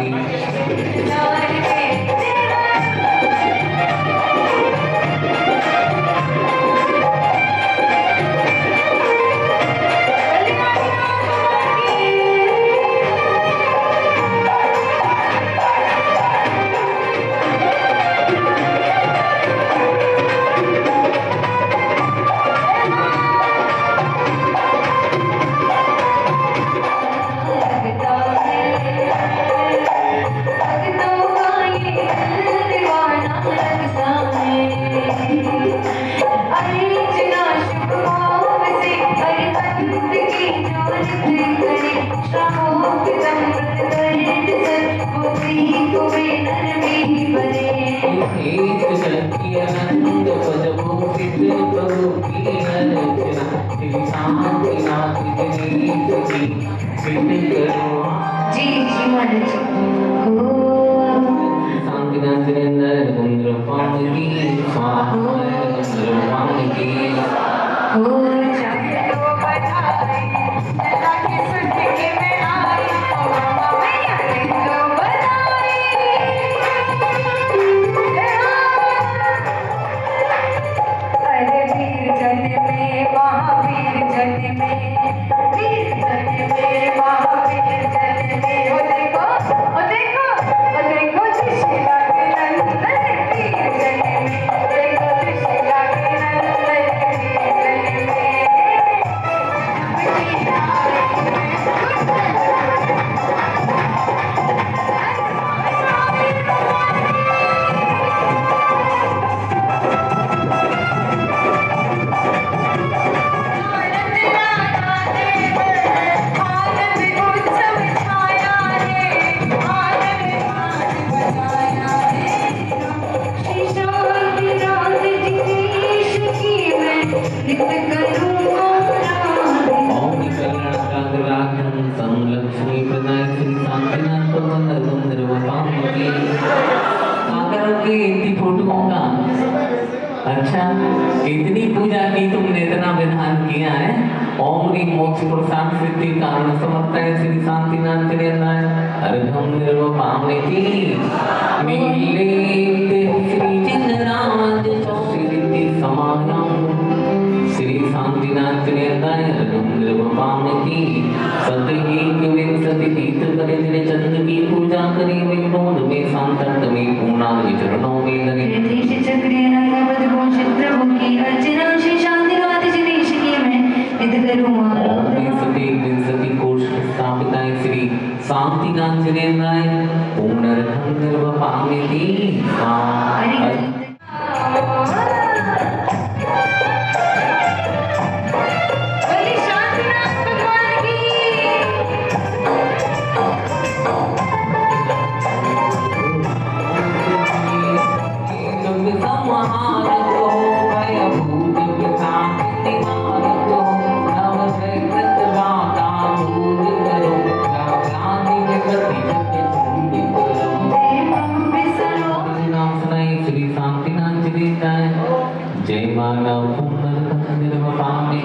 अच्छा, इतनी पूजा की तुमने, इतना विधान किया है। ओम ह्रीं मोक्ष प्रसाद सिद्धि कारण समर्थाय श्री शांतिनाथ सुरेंद्राय अर्घम निर्वपामि नीले श्री चिन्मराज श्री समायम श्री शांतिनाथ सुरेंद्राय अर्घम निर्वपामि सतैक विंशति तीर्थ करे तेरे चंद्र की पूजा करी विनोद में सांतन में पूर्णादि चरणों में लगे चक्रिय रंगपद भूषित प्रभु की अर्चना श्री शांतिनाथ जी देश की मैं नित करूं विंशति कोश स्थापिताय श्री शांतिनाथ सुरेंद्राय पूर्णरघं निर्वपामि जय मानव पूर्ण निर्वपामि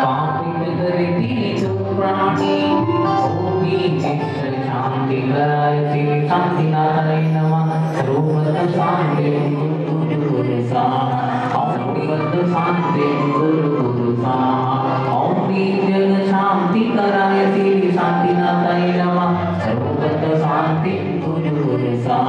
पापी करती जो प्राणी होगी निश्चय शांति कराय श्री शांतिनाथाय नमः सर्वत्र शांति गुरु सा सर्वत्र शांति गुरु सा ओम जग शांति कराय श्री शांतिनाथाय नमः सर्वत्र शांति गुरु सा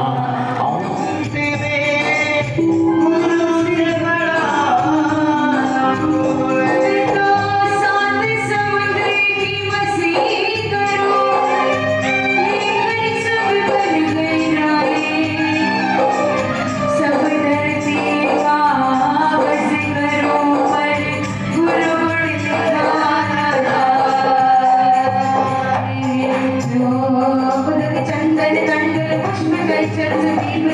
चंदन कंडल पुष्प गई चर्च दीप